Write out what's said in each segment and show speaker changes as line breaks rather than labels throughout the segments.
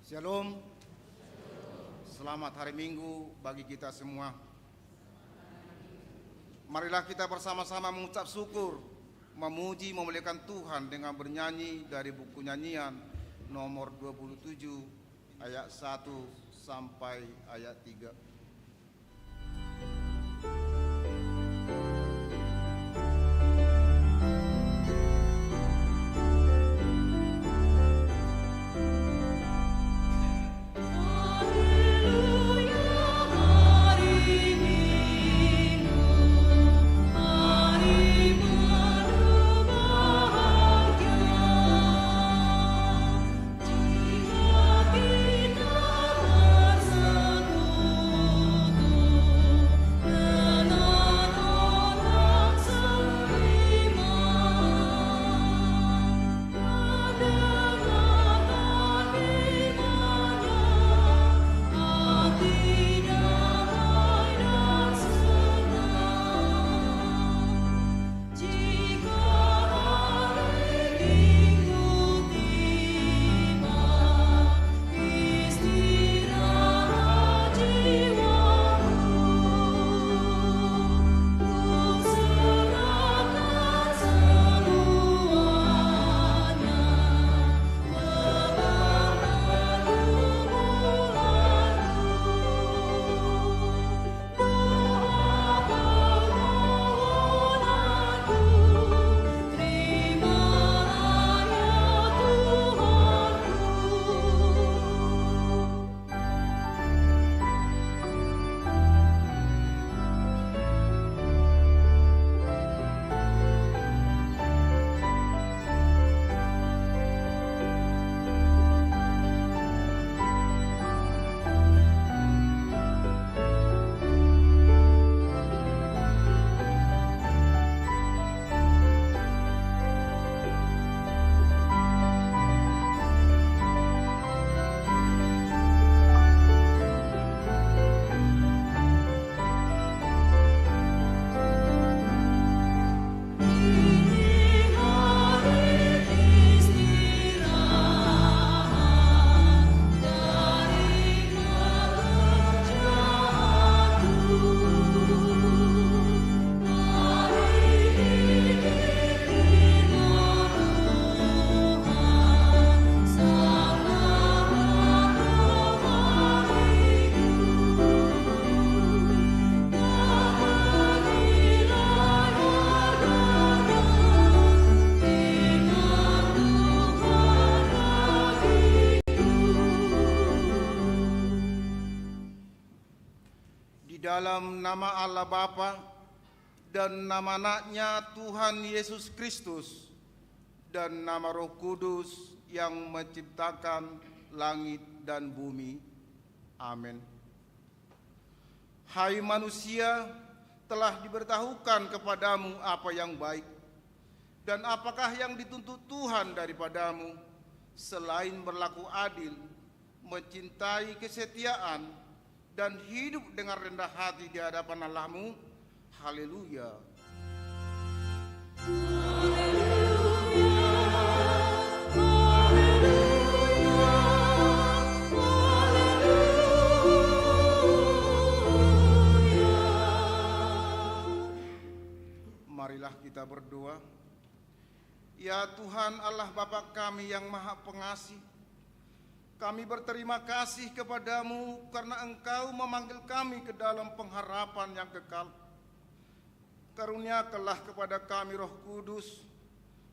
Shalom. Selamat hari Minggu bagi kita semua. Marilah kita bersama-sama mengucap syukur, memuji, memuliakan Tuhan dengan bernyanyi dari buku nyanyian nomor 27 ayat 1 sampai ayat 3. Dalam nama Allah Bapa dan nama Anaknya Tuhan Yesus Kristus dan nama Roh Kudus yang menciptakan langit dan bumi. Amin. Hai manusia, telah diberitahukan kepadamu apa yang baik, dan apakah yang dituntut Tuhan daripadamu selain berlaku adil, mencintai kesetiaan, dan hidup dengan rendah hati di hadapan Allah-Mu. Haleluya. Marilah kita berdoa. Ya Tuhan Allah Bapa kami yang Maha Pengasih, kami berterima kasih kepadamu karena Engkau memanggil kami ke dalam pengharapan yang kekal. Karuniakanlah kepada kami Roh Kudus,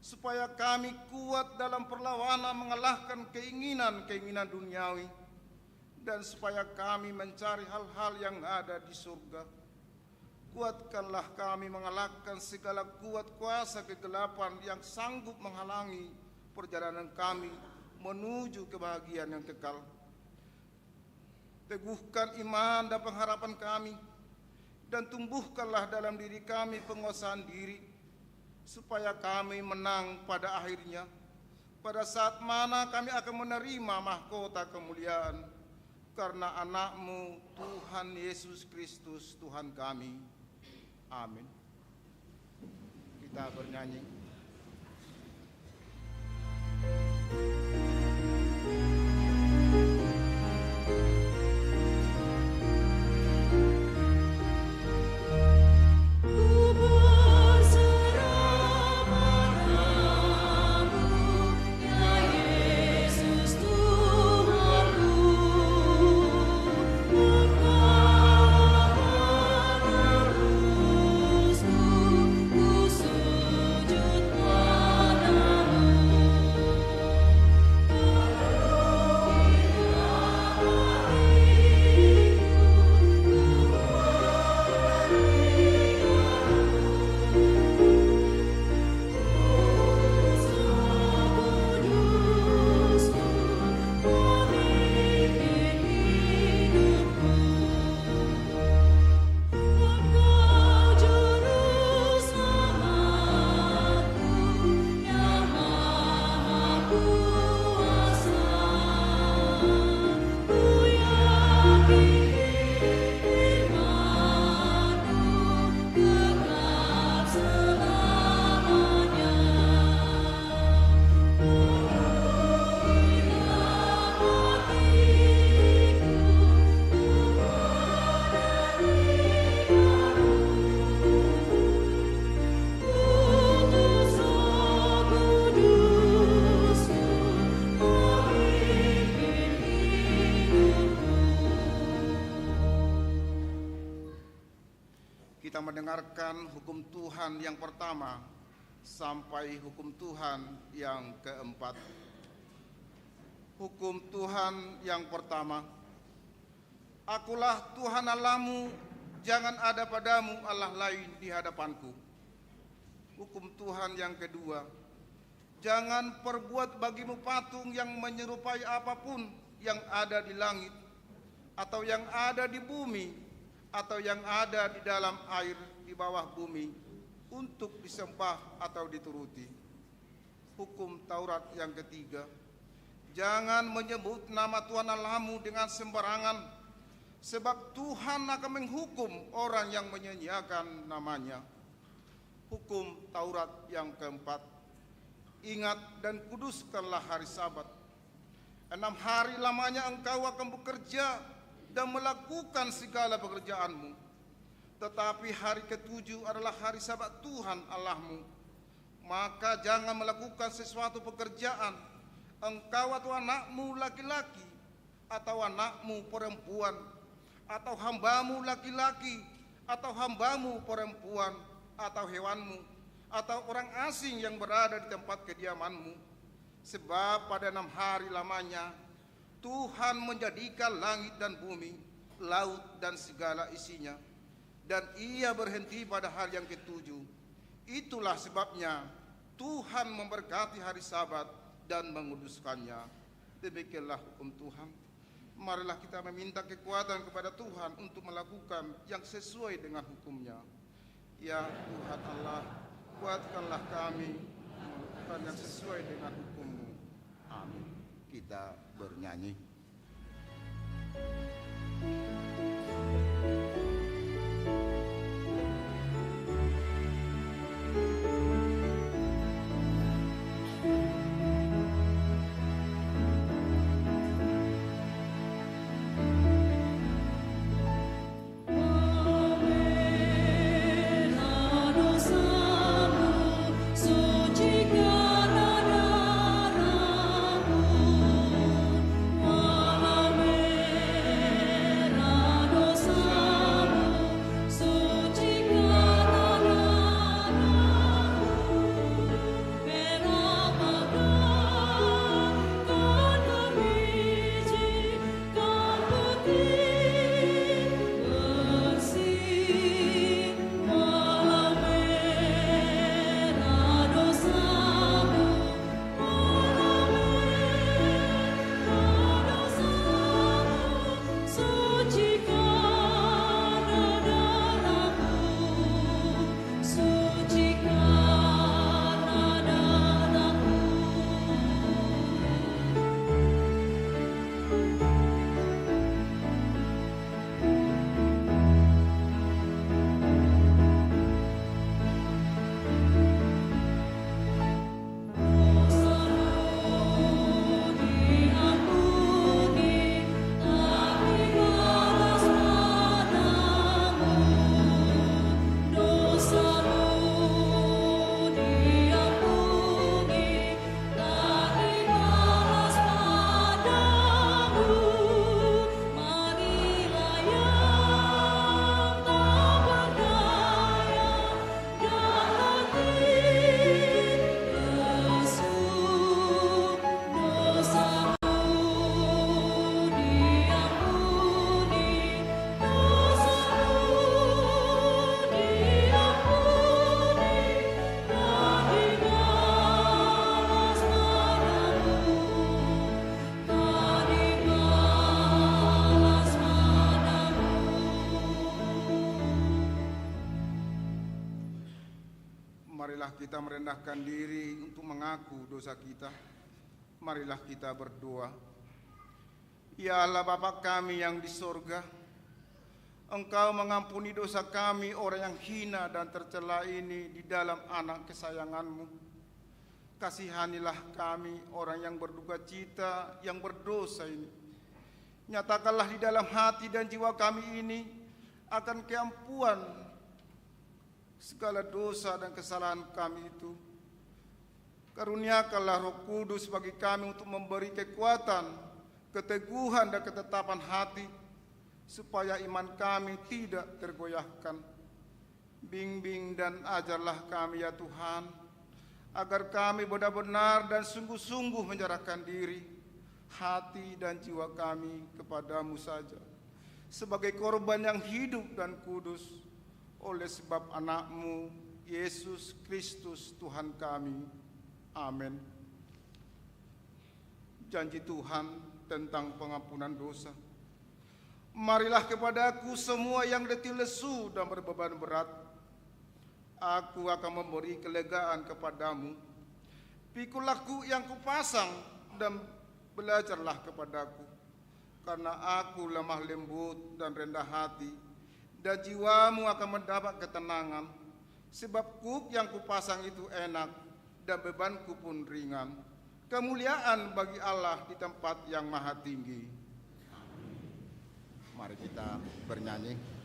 supaya kami kuat dalam perlawanan mengalahkan keinginan-keinginan duniawi, dan supaya kami mencari hal-hal yang ada di surga. Kuatkanlah kami mengalahkan segala kuat kuasa kegelapan yang sanggup menghalangi perjalanan kami menuju kebahagiaan yang kekal. Teguhkan iman dan pengharapan kami, dan tumbuhkanlah dalam diri kami penguasaan diri, supaya kami menang pada akhirnya, pada saat mana kami akan menerima mahkota kemuliaan, karena Anak-Mu Tuhan Yesus Kristus Tuhan kami. Amin. Kita bernyanyi. kita mendengarkan hukum Tuhan yang pertama sampai hukum Tuhan yang keempat. Hukum Tuhan yang pertama, Akulah Tuhan Allahmu, jangan ada padamu Allah lain di hadapanku. Hukum Tuhan yang kedua, jangan perbuat bagimu patung yang menyerupai apapun yang ada di langit, atau yang ada di bumi, atau yang ada di dalam air di bawah bumi, untuk disembah atau dituruti. Hukum Taurat yang ketiga, jangan menyebut nama Tuhan Allahmu dengan sembarangan, sebab Tuhan akan menghukum orang yang menyia-nyiakan namanya. Hukum Taurat yang keempat, ingat dan kuduskanlah hari Sabat. 6 hari lamanya engkau akan bekerja dan melakukan segala pekerjaanmu. Tetapi hari ke-7 adalah hari Sabat Tuhan Allahmu. Maka jangan melakukan sesuatu pekerjaan, engkau atau anakmu laki-laki, atau anakmu perempuan, atau hambamu laki-laki, atau hambamu perempuan, atau hewanmu, atau orang asing yang berada di tempat kediamanmu. Sebab pada 6 hari lamanya Tuhan menjadikan langit dan bumi, laut dan segala isinya, dan Ia berhenti pada hari yang ke-7. Itulah sebabnya Tuhan memberkati hari Sabat dan menguduskannya. Demikianlah hukum Tuhan. Marilah kita meminta kekuatan kepada Tuhan untuk melakukan yang sesuai dengan hukum-Nya. Ya Tuhan Allah, kuatkanlah kami melakukan yang sesuai dengan hukum-Mu. Amin. Kita bernyanyi. Marilah kita merendahkan diri untuk mengaku dosa kita. Marilah kita berdoa. Ya Allah Bapa kami yang di sorga, Engkau mengampuni dosa kami orang yang hina dan tercela ini di dalam anak kesayangan-Mu. Kasihanilah kami orang yang berduka cita, yang berdosa ini. Nyatakanlah di dalam hati dan jiwa kami ini akan keampuan segala dosa dan kesalahan kami itu. Karuniakanlah Roh Kudus bagi kami untuk memberi kekuatan, keteguhan dan ketetapan hati, supaya iman kami tidak tergoyahkan. Bimbing dan ajarlah kami ya Tuhan, agar kami benar-benar dan sungguh-sungguh menyerahkan diri, hati dan jiwa kami kepadamu saja, sebagai korban yang hidup dan kudus, oleh sebab anak-Mu, Yesus Kristus Tuhan kami. Amin. Janji Tuhan tentang pengampunan dosa. Marilah kepadaku semua yang letih lesu dan berbeban berat, aku akan memberi kelegaan kepadamu. Pikulah yang kupasang dan belajarlah kepadaku, karena aku lemah lembut dan rendah hati, dan jiwamu akan mendapat ketenangan. Sebab kuk yang kupasang itu enak dan bebanku pun ringan. Kemuliaan bagi Allah di tempat yang maha tinggi. Mari kita bernyanyi.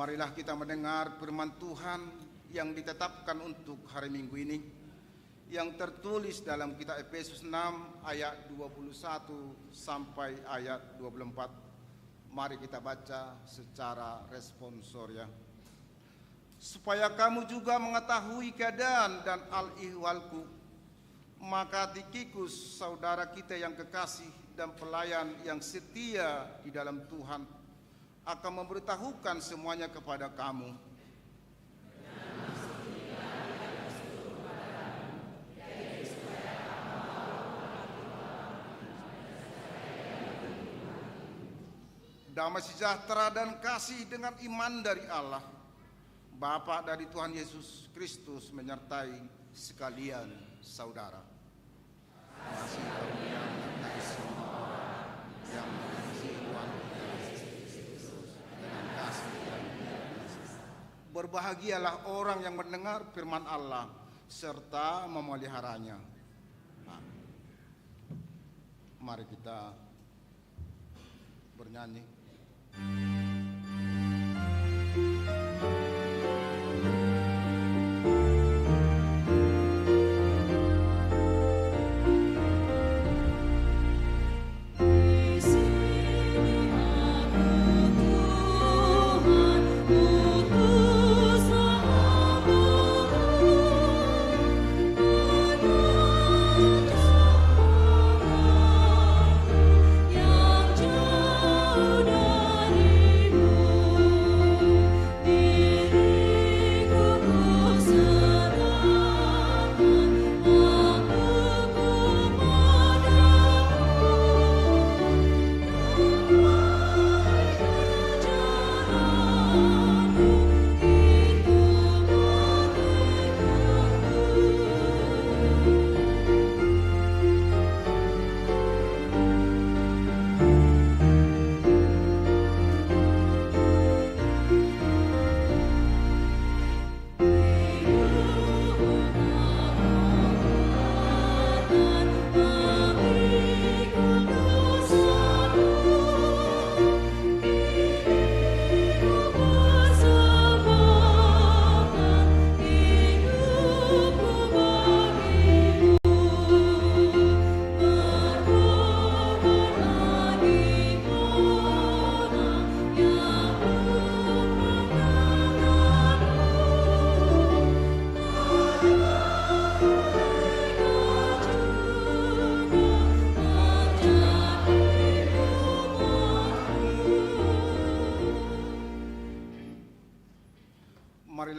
Marilah kita mendengar firman Tuhan yang ditetapkan untuk hari Minggu ini, yang tertulis dalam kitab Efesus 6 ayat 21 sampai ayat 24. Mari kita baca secara responsoria. Supaya kamu juga mengetahui keadaan dan al-ihwalku, maka Tikhikus, saudara kita yang kekasih dan pelayan yang setia di dalam Tuhan, akan memberitahukan semuanya kepada kamu. Damai sejahtera dan kasih dengan iman dari Allah, Bapa dari Tuhan Yesus Kristus menyertai sekalian saudara. Kasih karunia dari semua orang yang mengasihi Tuhan Yesus dengan kasih dan berbahagialah orang yang mendengar firman Allah serta memeliharanya. Mari kita bernyanyi.
Ku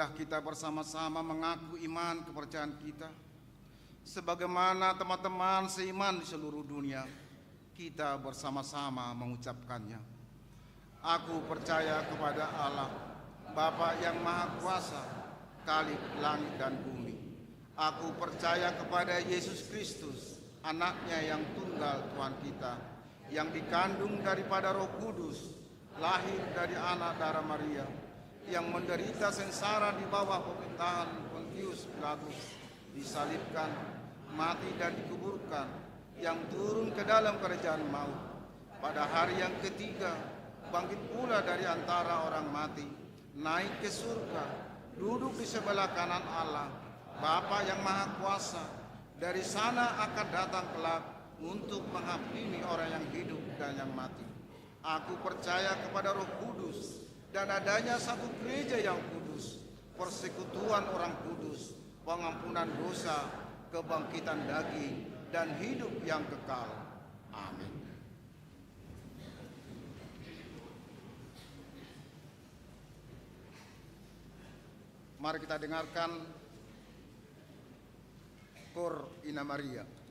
marilah kita bersama-sama mengaku iman kepercayaan kita. Sebagaimana teman-teman seiman di seluruh dunia, kita bersama-sama mengucapkannya. Aku percaya kepada Allah, Bapa yang Maha Kuasa, Khalik langit dan bumi. Aku percaya kepada Yesus Kristus, anaknya yang tunggal Tuhan kita, yang dikandung daripada Roh Kudus, lahir dari anak darah Maria, yang menderita sengsara di bawah pemerintahan Pontius Pilatus, disalibkan, mati dan dikuburkan, yang turun ke dalam kerajaan maut. Pada hari yang ketiga, bangkit pula dari antara orang mati, naik ke surga, duduk di sebelah kanan Allah, Bapa yang Maha Kuasa. Dari sana akan datang kelak untuk menghakimi orang yang hidup dan yang mati. Aku percaya kepada Roh Kudus dan adanya satu gereja yang kudus, persekutuan orang kudus, pengampunan dosa, kebangkitan daging, dan hidup yang kekal. Amin. Mari kita dengarkan Kor Ina Maria.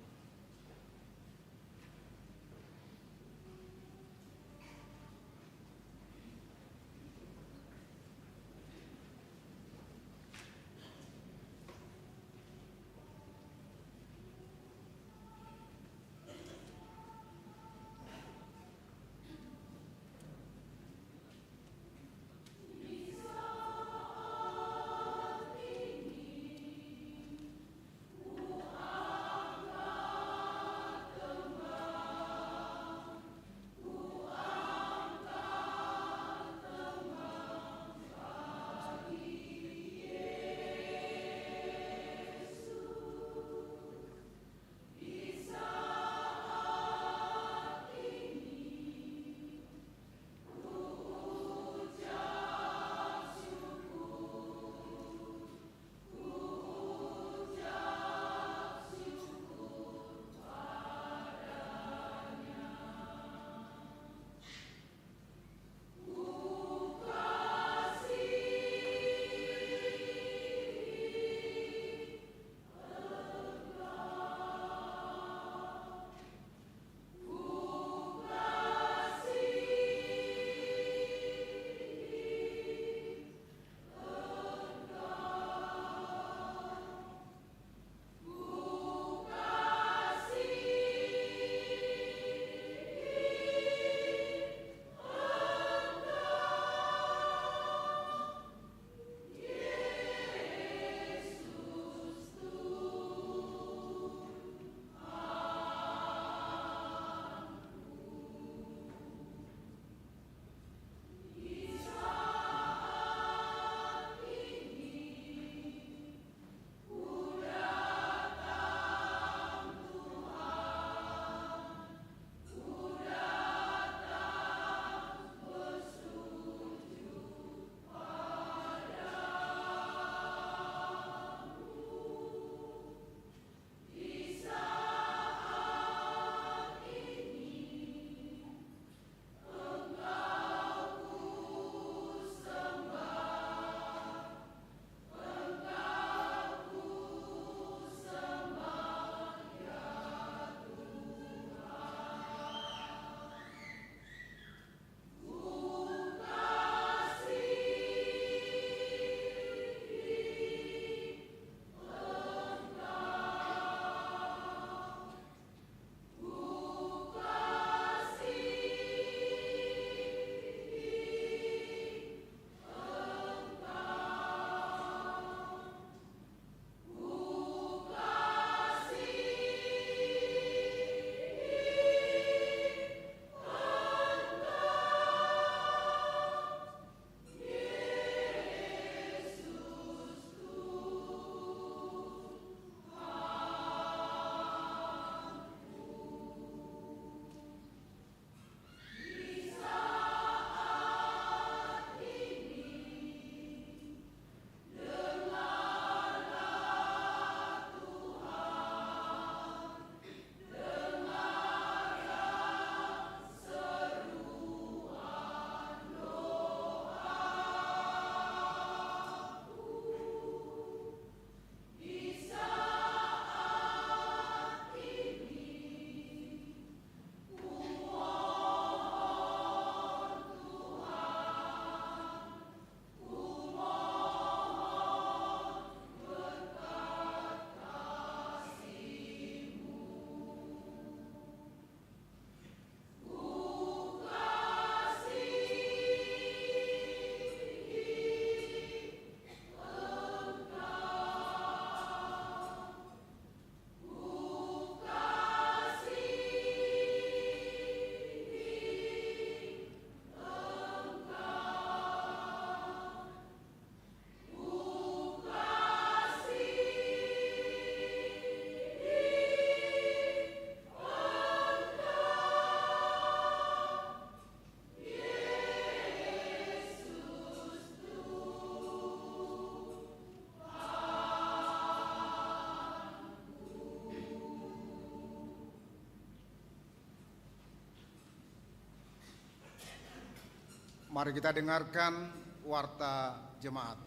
Mari kita dengarkan warta jemaat.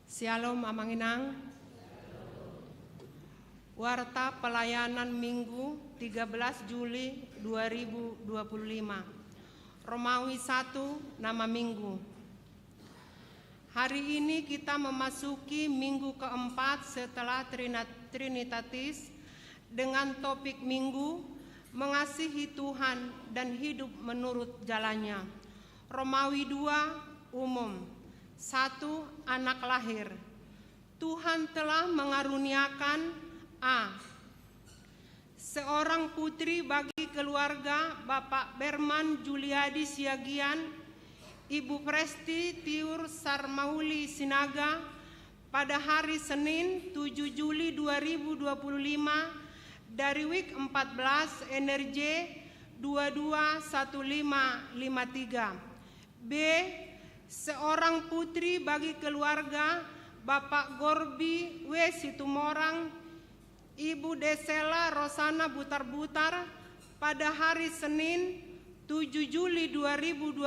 Shalom Amanginang. Warta pelayanan Minggu 13 Juli 2025. Romawi 1, nama minggu. Hari ini kita memasuki minggu keempat setelah Trinitatis dengan topik minggu mengasihi Tuhan dan hidup menurut jalannya. Romawi 2, umum. 1. Anak lahir. Tuhan telah mengaruniakan seorang putri bagi keluarga Bapak Berman Juliadi Siagian, Ibu Presti Tiur Sarmauli Sinaga pada hari Senin 7 Juli 2025 dari WIK 14 NRJ 221553. B. Seorang putri bagi keluarga Bapak Gorbi W. Situmorang, Ibu Desela Rosana Butar-Butar pada hari Senin 7 Juli 2025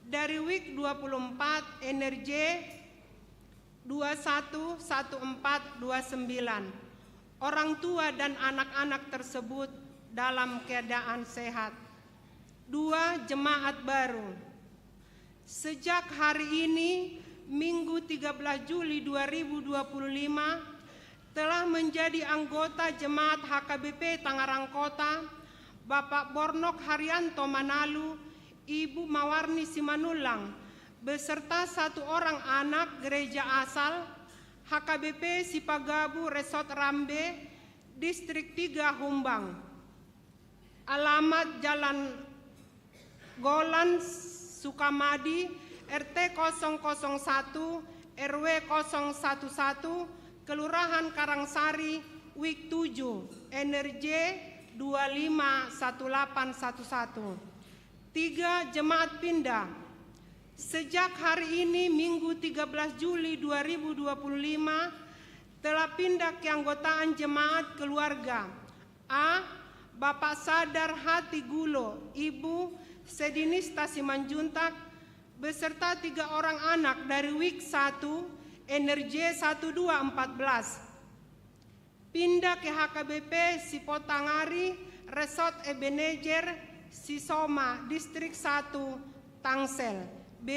dari WIK 24 NRJ 211429. Orang tua dan anak-anak tersebut dalam keadaan sehat. 2. Jemaat baru. Sejak hari ini, Minggu 13 Juli 2025, telah menjadi anggota Jemaat HKBP Tangerang Kota, Bapak Bornok Haryanto Manalu, Ibu Mawarni Simanulang, beserta 1 orang anak gereja asal HKBP Sipagabu Resort Rambe, Distrik 3 Humbang. Alamat Jalan Golan Sukamadi, RT 001, RW 011, Kelurahan Karangsari, WIK 7, NRJ 251811. 3. Jemaat pindah. Sejak hari ini Minggu 13 Juli 2025 telah pindah keanggotaan jemaat keluarga. A. Bapak Sadar Hati Gulo, Ibu Sedinista Simanjuntak, beserta 3 orang anak dari WIK 1, NRJ 1214. Pindah ke HKBP Sipotangari, Resort Ebenezer, Sisoma, Distrik 1, Tangsel. B.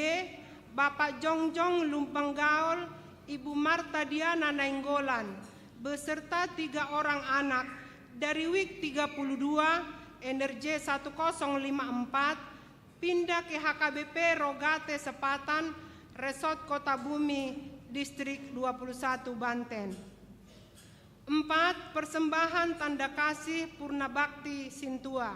Bapak Jongjong Lumpenggaol, Ibu Marta Diana Nainggolan, beserta 3 orang anak dari WIK 32, NRJ 1054, pindah ke HKBP Rogate Sepatan, Resort Kota Bumi, Distrik 21 Banten. 4. Persembahan tanda kasih Purna Bakti Sintua.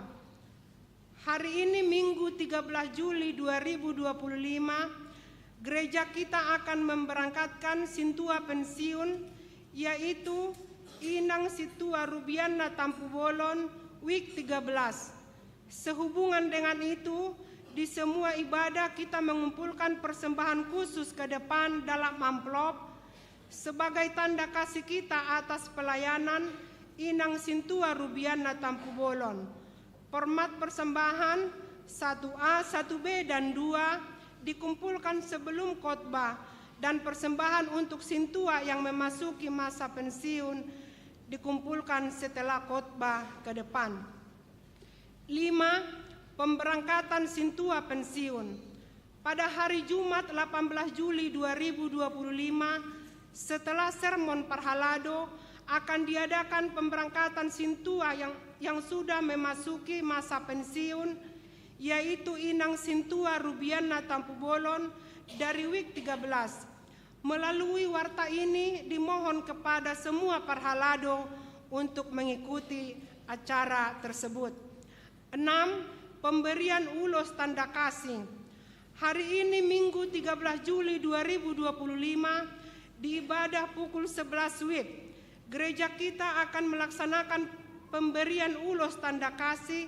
Hari ini Minggu 13 Juli 2025, gereja kita akan memberangkatkan Sintua pensiun, yaitu Inang Situa Rubiana Tampu Bolon, WIK 13. Sehubungan dengan itu, di semua ibadah kita mengumpulkan persembahan khusus ke depan dalam amplop sebagai tanda kasih kita atas pelayanan Inang Sintua Rubiana Tampu Bolon. Format persembahan 1A, 1B, dan 2 dikumpulkan sebelum khotbah, dan persembahan untuk Sintua yang memasuki masa pensiun dikumpulkan setelah khotbah ke depan. 5. Pemberangkatan Sintua pensiun. Pada hari Jumat 18 Juli 2025, setelah sermon Parhalado, akan diadakan pemberangkatan Sintua yang sudah memasuki masa pensiun, yaitu Inang Sintua Rubiana Tampu Bolon dari WIK 13. Melalui warta ini dimohon kepada semua Parhalado untuk mengikuti acara tersebut. 6. Pemberian ulos tanda kasih. Hari ini Minggu 13 Juli 2025 di ibadah pukul 11 WIB, gereja kita akan melaksanakan pemberian ulos tanda kasih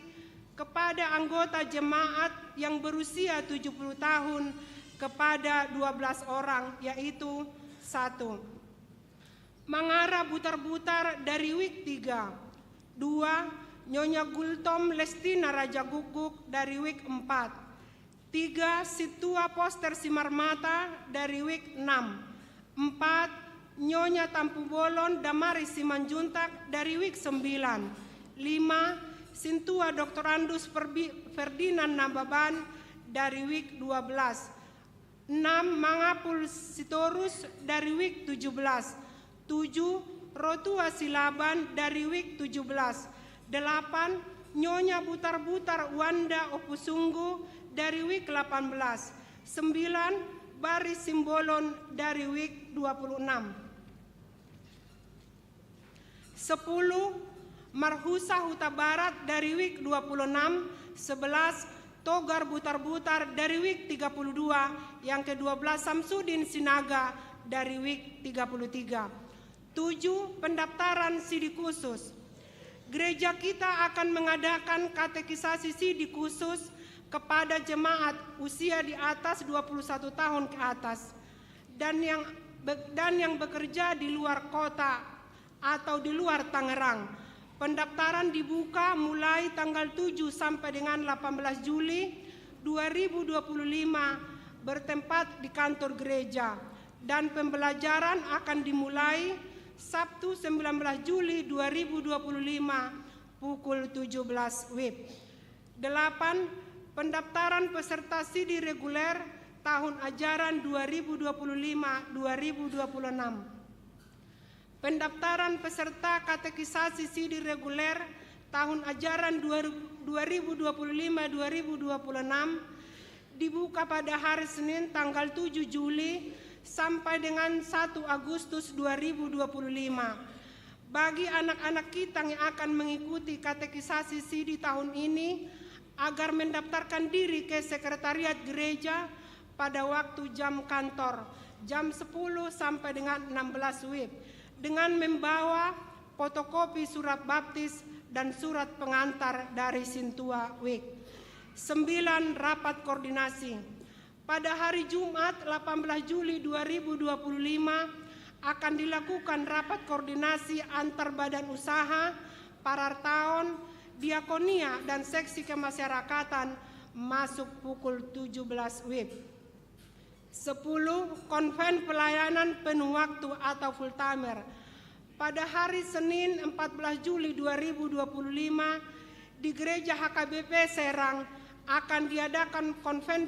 kepada anggota jemaat yang berusia 70 tahun kepada 12 orang, yaitu 1. Mangara Butar-Butar dari Wik 3. 2. Nyonya Gultom Lestina Raja Guguk dari Wik 4. 3. Situa Poster Simarmata dari Wik 6. 4. Nyonya Tampu Bolon Damaris Simanjuntak dari Wik 9. 5. Sintua Dr. Andus Ferdinand Nababan dari Wik 12. 6. Mangapul Sitorus dari Wik 17. 7. Rotua Silaban dari Wik 17. 8. Nyonya Butar-Butar Wanda Opusunggu dari Wik 18. 9. Baris Simbolon dari Wik 26. 10. Marhusa Huta Barat dari Wik 26. 11. Togar Butar-Butar dari Wik 32. Yang ke-12 Samsudin Sinaga dari Wik 33. 7. Pendaftaran sidi khusus. Gereja kita akan mengadakan katekisasi sidi khusus kepada jemaat usia di atas 21 tahun ke atas dan yang bekerja di luar kota atau di luar Tangerang. Pendaftaran dibuka mulai tanggal 7 sampai dengan 18 Juli 2025 bertempat di kantor gereja dan pembelajaran akan dimulai Sabtu 19 Juli 2025 pukul 17 WIB. 8. Pendaftaran peserta sidi reguler tahun ajaran 2025-2026. Pendaftaran peserta katekisasi sidi reguler tahun ajaran 2025-2026 dibuka pada hari Senin tanggal 7 Juli sampai dengan 1 Agustus 2025. Bagi anak-anak kita yang akan mengikuti katekisasi sidi tahun ini agar mendaftarkan diri ke sekretariat gereja pada waktu jam kantor jam 10 sampai dengan 16 WIB dengan membawa fotokopi surat baptis dan surat pengantar dari Sintua WIK. 9. Rapat koordinasi. Pada hari Jumat 18 Juli 2025 akan dilakukan rapat koordinasi antar badan usaha, Parartaon, Diakonia dan seksi kemasyarakatan masuk pukul 17 WIB. 10. Konven pelayanan penuh waktu atau full timer. Pada hari Senin 14 Juli 2025 di Gereja HKBP Serang akan diadakan konven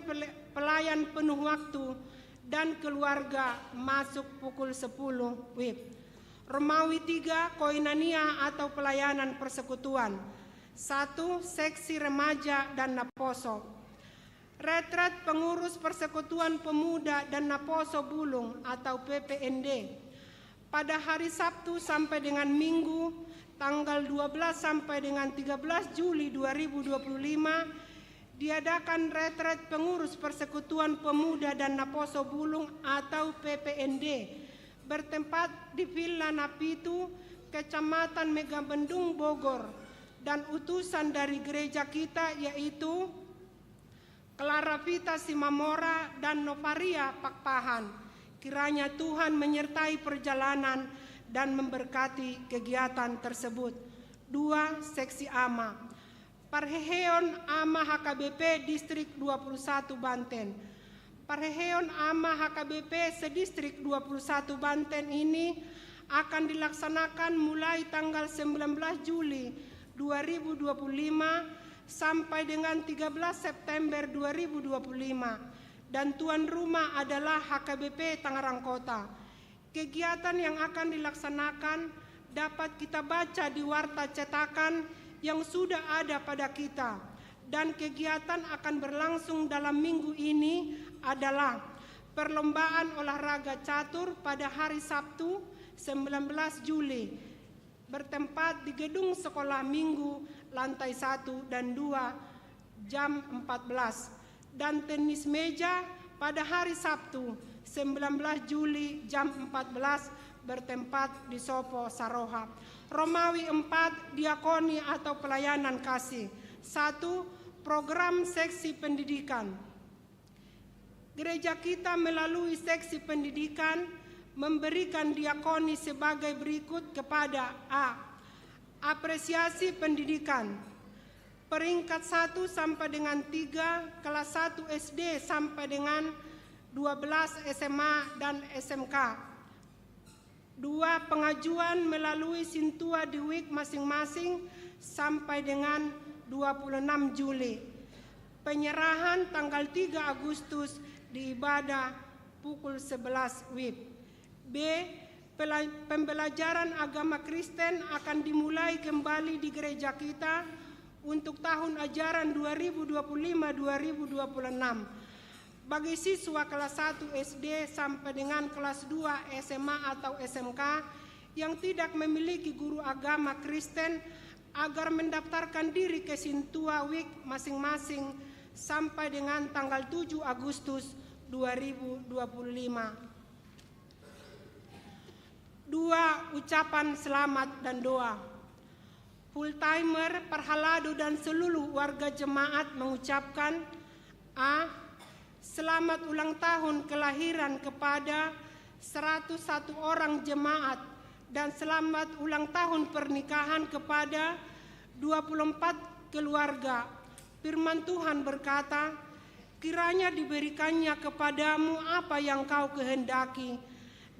pelayan penuh waktu dan keluarga masuk pukul 10 WIB. Romawi 3. Koinania atau pelayanan persekutuan. 1. Seksi remaja dan Naposo. Retret pengurus Persekutuan Pemuda dan Naposo Bulung atau PPND pada hari Sabtu sampai dengan Minggu tanggal 12 sampai dengan 13 Juli 2025 diadakan retret pengurus Persekutuan Pemuda dan Naposo Bulung atau PPND bertempat di Villa Napitu, Kecamatan Megabendung, Bogor, dan utusan dari gereja kita yaitu Clara Vita Simamora dan Novaria Pakpahan. Kiranya Tuhan menyertai perjalanan dan memberkati kegiatan tersebut. 2. Seksi AMA. Parheheon AMA HKBP Distrik 21 Banten. Parheheon AMA HKBP sedistrik 21 Banten ini akan dilaksanakan mulai tanggal 19 Juli 2025 sampai dengan 13 September 2025 dan tuan rumah adalah HKBP Tangerang Kota. Kegiatan yang akan dilaksanakan dapat kita baca di warta cetakan yang sudah ada pada kita dan kegiatan akan berlangsung dalam minggu ini adalah perlombaan olahraga catur pada hari Sabtu 19 Juli bertempat di gedung sekolah minggu lantai 1 dan 2 jam 14 dan tenis meja pada hari Sabtu 19 Juli jam 14 bertempat di Sopo Saroha. Romawi 4 diakoni atau pelayanan kasih. 1. Program seksi pendidikan. Gereja kita melalui seksi pendidikan memberikan diakoni sebagai berikut kepada A. Apresiasi pendidikan. Peringkat 1 sampai dengan 3, kelas 1 SD sampai dengan 12 SMA dan SMK. 2. Pengajuan melalui Sintua di WIK masing-masing sampai dengan 26 Juli. Penyerahan tanggal 3 Agustus di ibadah pukul 11 WIB. B. Pembelajaran agama Kristen akan dimulai kembali di gereja kita untuk tahun ajaran 2025-2026 bagi siswa kelas 1 SD sampai dengan kelas 2 SMA atau SMK yang tidak memiliki guru agama Kristen agar mendaftarkan diri ke Sintua WIK masing-masing sampai dengan tanggal 7 Agustus 2025. 2. Ucapan selamat dan doa. Full-timer, Parhalado dan seluruh warga jemaat mengucapkan A. Selamat ulang tahun kelahiran kepada 101 orang jemaat dan selamat ulang tahun pernikahan kepada 24 keluarga. Firman Tuhan berkata, kiranya diberikannya kepadamu apa yang kau kehendaki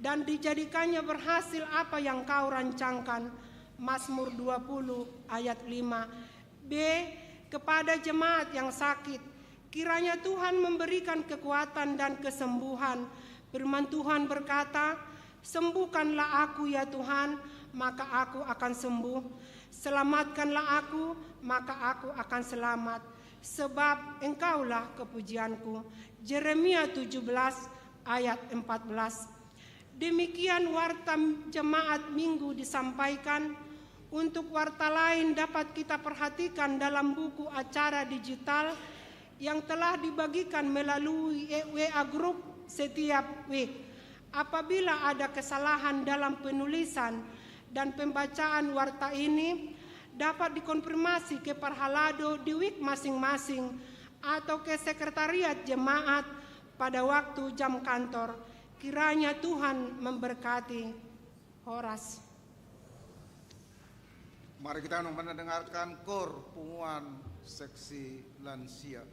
dan dijadikannya berhasil apa yang kau rancangkan. Mazmur 20 ayat 5. B. Kepada jemaat yang sakit, kiranya Tuhan memberikan kekuatan dan kesembuhan. Firman Tuhan berkata, sembuhkanlah aku ya Tuhan, maka aku akan sembuh. Selamatkanlah aku, maka aku akan selamat. Sebab engkaulah kepujianku. Yeremia 17 ayat 14. Demikian warta jemaat minggu disampaikan. Untuk warta lain dapat kita perhatikan dalam buku acara digital yang telah dibagikan melalui WA Group setiap week. Apabila ada kesalahan dalam penulisan dan pembacaan warta ini, dapat dikonfirmasi ke Parhalado di week masing-masing atau ke sekretariat jemaat pada waktu jam kantor. Kiranya Tuhan memberkati. Horas.
Mari kita mendengarkan kor punguan seksi lansia.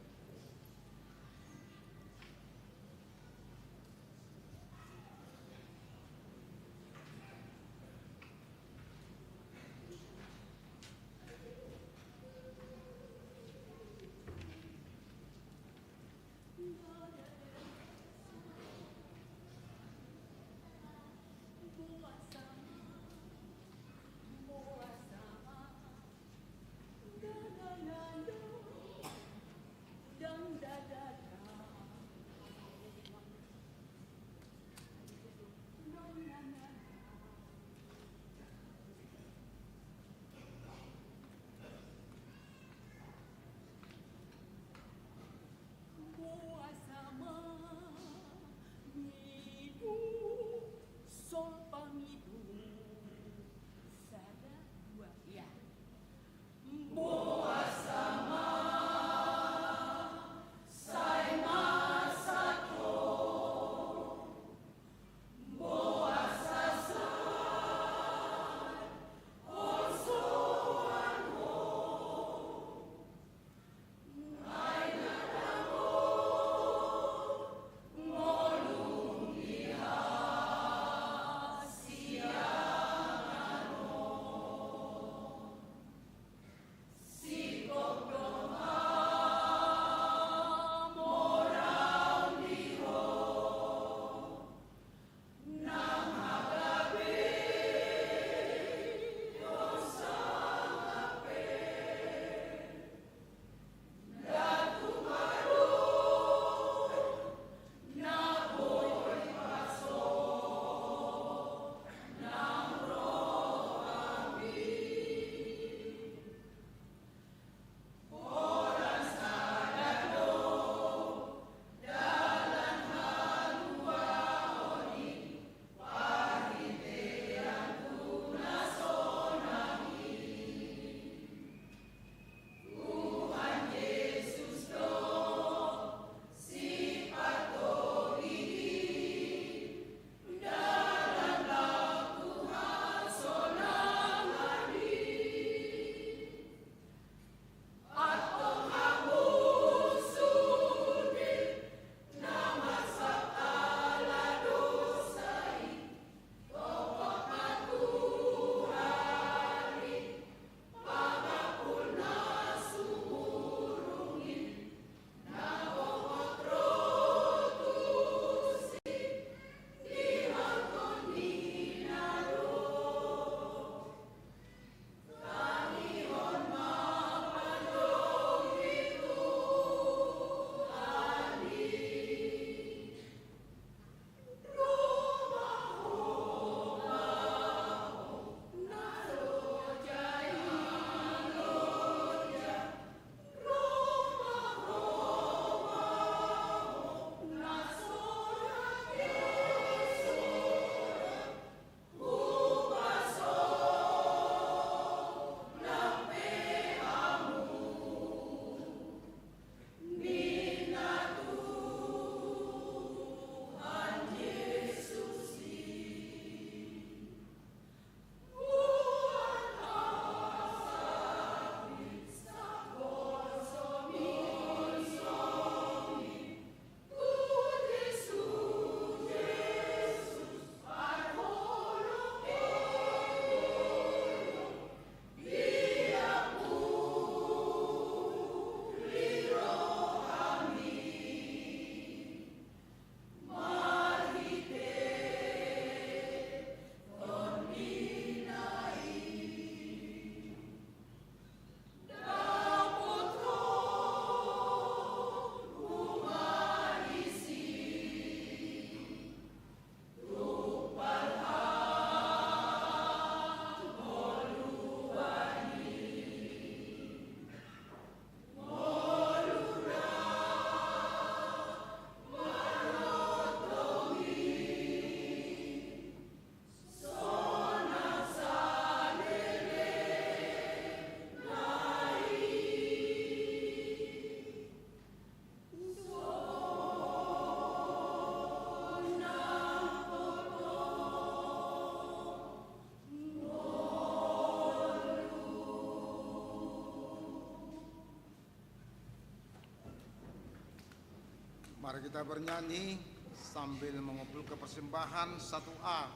Mari kita bernyanyi sambil mengumpulkan persembahan 1A,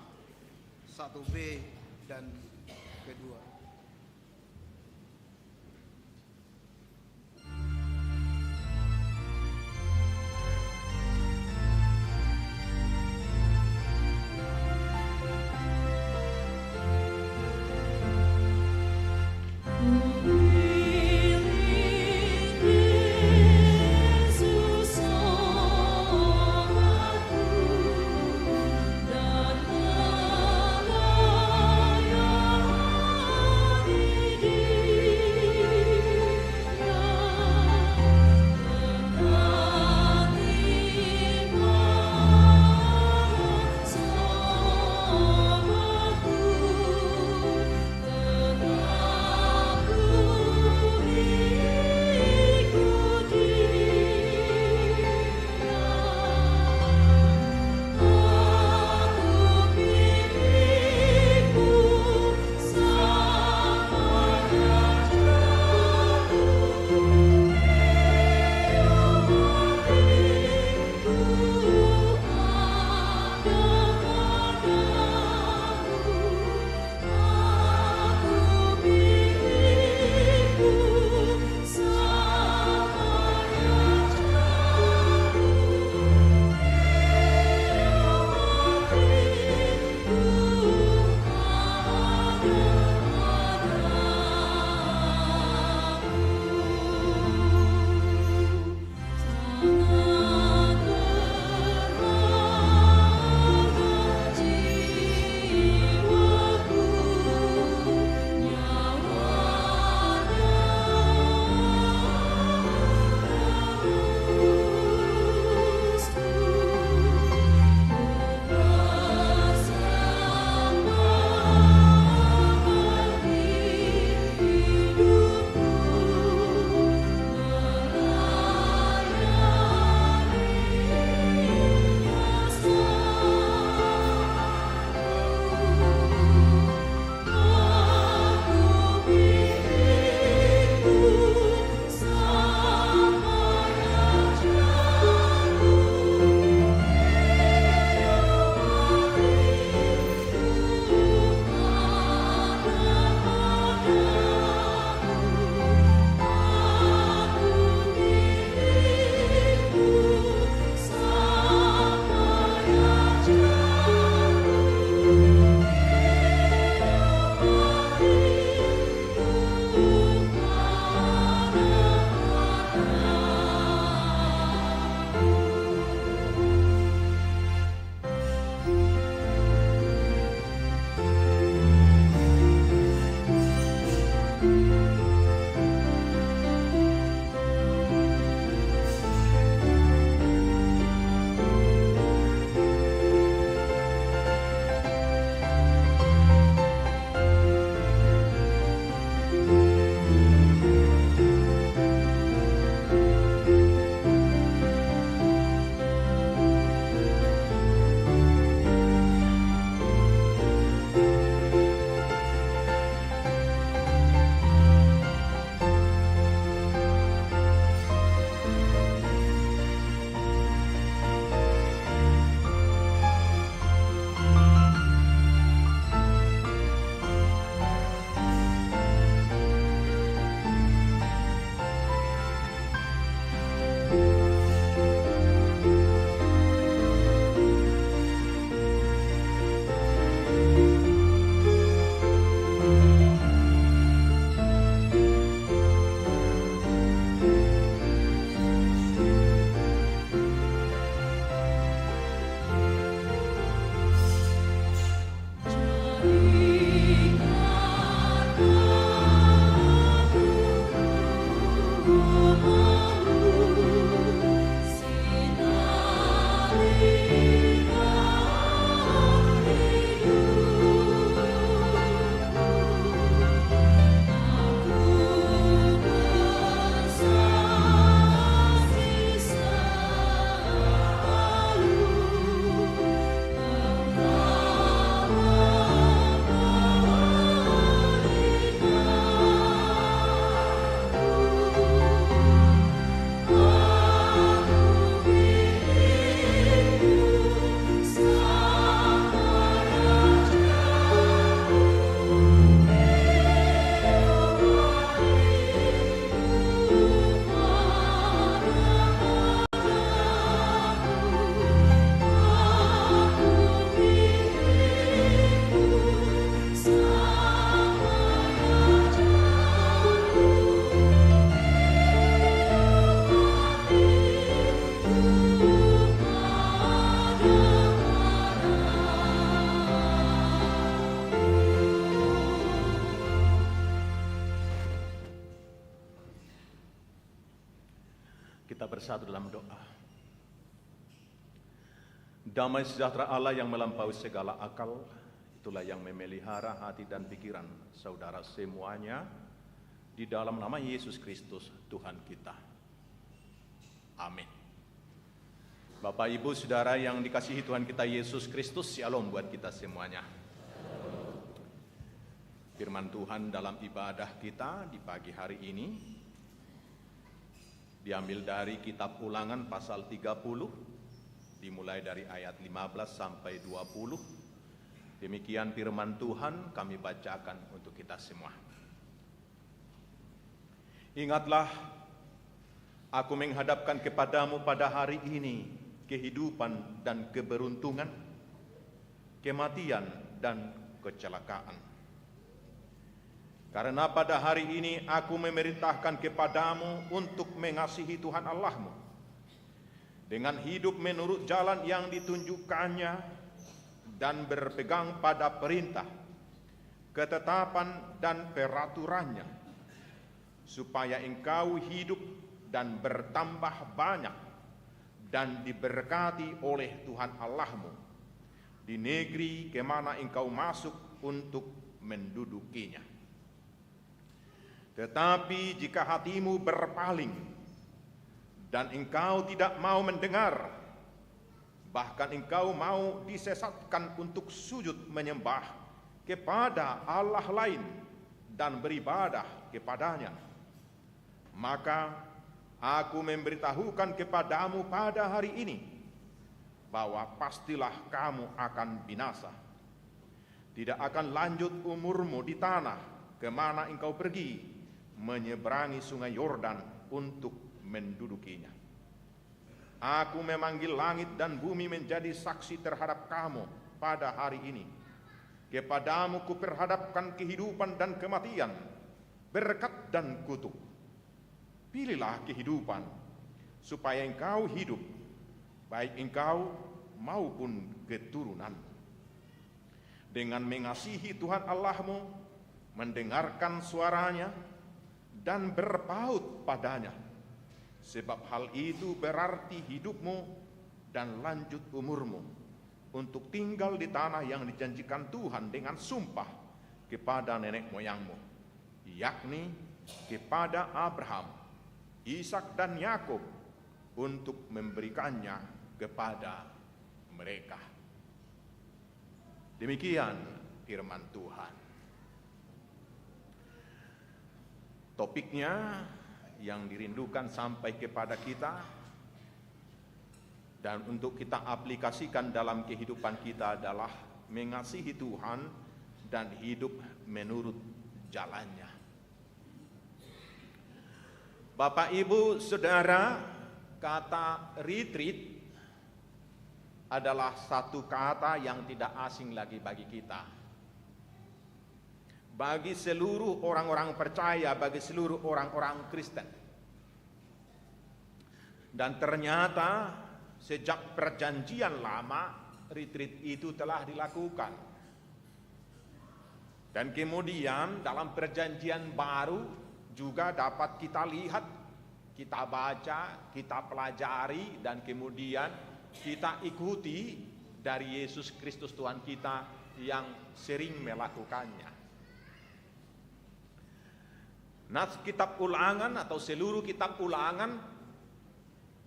1B, dan kedua.
Dan Kita bersatu dalam doa. Damai sejahtera Allah yang melampaui segala akal, itulah yang memelihara hati dan pikiran saudara semuanya di dalam nama Yesus Kristus Tuhan kita. Amin. Bapak, Ibu, Saudara yang dikasihi Tuhan kita Yesus Kristus, shalom buat kita semuanya. Firman Tuhan dalam ibadah kita di pagi hari ini diambil dari kitab Ulangan pasal 30, dimulai dari ayat 15 sampai 20. Demikian firman Tuhan kami bacakan untuk kita semua. Ingatlah, aku menghadapkan kepadamu pada hari ini kehidupan dan keberuntungan, kematian dan kecelakaan. Karena pada hari ini aku memerintahkan kepadamu untuk mengasihi Tuhan Allahmu dengan hidup menurut jalan yang ditunjukkannya dan berpegang pada perintah, ketetapan dan peraturannya, supaya engkau hidup dan bertambah banyak dan diberkati oleh Tuhan Allahmu di negeri kemana engkau masuk untuk mendudukinya. Tetapi jika hatimu berpaling dan engkau tidak mau mendengar, bahkan engkau mau disesatkan untuk sujud menyembah kepada Allah lain dan beribadah kepadanya, maka aku memberitahukan kepadamu pada hari ini bahwa pastilah kamu akan binasa. Tidak akan lanjut umurmu di tanah kemana engkau pergi menyeberangi sungai Yordan untuk mendudukinya. Aku memanggil langit dan bumi menjadi saksi terhadap kamu pada hari ini. Kepadamu kuperhadapkan kehidupan dan kematian, berkat dan kutuk. Pilihlah kehidupan, supaya engkau hidup, baik engkau maupun keturunan. Dengan mengasihi Tuhan Allahmu, mendengarkan suaranya, dan berpaut padanya. Sebab hal itu berarti hidupmu dan lanjut umurmu untuk tinggal di tanah yang dijanjikan Tuhan dengan sumpah kepada nenek moyangmu, yakni kepada Abraham, Ishak dan Yakub, untuk memberikannya kepada mereka. Demikian firman Tuhan. Topiknya yang dirindukan sampai kepada kita dan untuk kita aplikasikan dalam kehidupan kita adalah mengasihi Tuhan dan hidup menurut jalannya. Bapak, Ibu, Saudara, kata retreat adalah satu kata yang tidak asing lagi bagi kita. Bagi seluruh orang-orang percaya, bagi seluruh orang-orang Kristen. Dan ternyata sejak perjanjian lama retreat itu telah dilakukan. Dan kemudian dalam perjanjian baru juga dapat kita lihat, kita baca, kita pelajari, dan kemudian kita ikuti dari Yesus Kristus Tuhan kita yang sering melakukannya. Nas kitab Ulangan atau seluruh kitab Ulangan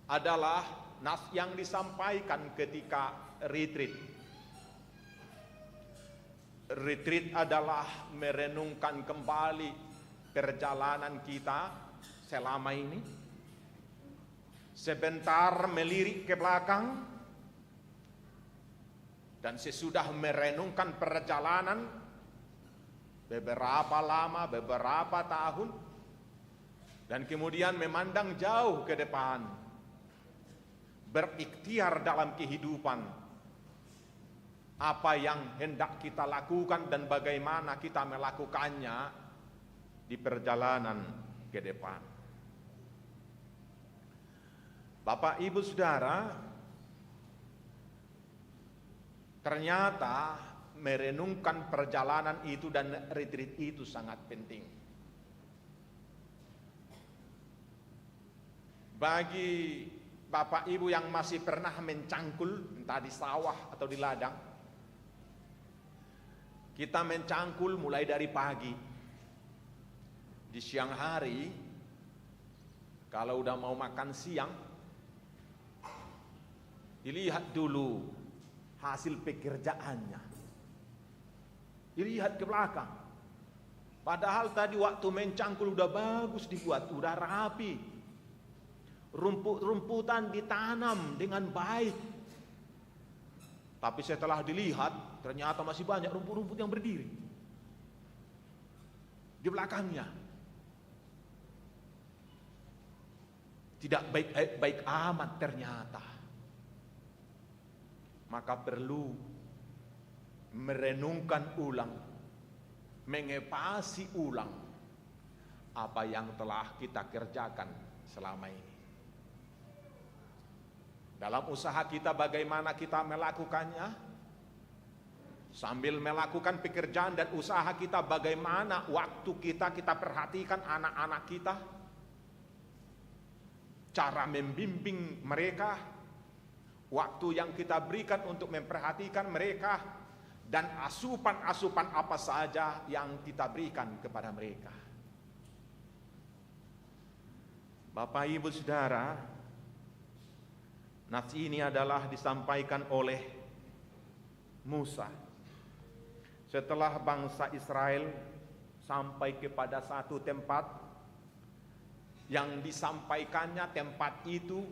adalah nas yang disampaikan ketika retreat. Retreat adalah merenungkan kembali perjalanan kita selama ini. Sebentar melirik ke belakang, dan sesudah merenungkan perjalanan beberapa lama, beberapa tahun, dan kemudian memandang jauh ke depan, berikhtiar dalam kehidupan, apa yang hendak kita lakukan dan bagaimana kita melakukannya di perjalanan ke depan. Bapak, Ibu, Saudara, ternyata merenungkan perjalanan itu dan retreat itu sangat penting.
Bagi Bapak Ibu yang masih pernah mencangkul, entah di sawah atau di ladang, kita mencangkul mulai dari pagi. Di siang hari, kalau udah mau makan siang, dilihat dulu hasil pekerjaannya. Dilihat ke belakang. Padahal tadi waktu mencangkul udah bagus dibuat, udah rapi. Rumput-rumputan ditanam dengan baik. Tapi setelah dilihat, ternyata masih banyak rumput-rumput yang berdiri di belakangnya. Tidak baik-baik amat ternyata. Maka perlu merenungkan ulang, mengepasi ulang apa yang telah kita kerjakan selama ini. Dalam usaha kita bagaimana kita melakukannya, sambil melakukan pekerjaan dan usaha kita bagaimana waktu kita perhatikan anak-anak kita, cara membimbing mereka, waktu yang kita berikan untuk memperhatikan mereka, dan asupan-asupan apa saja yang kita berikan kepada mereka. Bapak Ibu Saudara, nas ini adalah disampaikan oleh Musa setelah bangsa Israel sampai kepada satu tempat yang disampaikannya. Tempat itu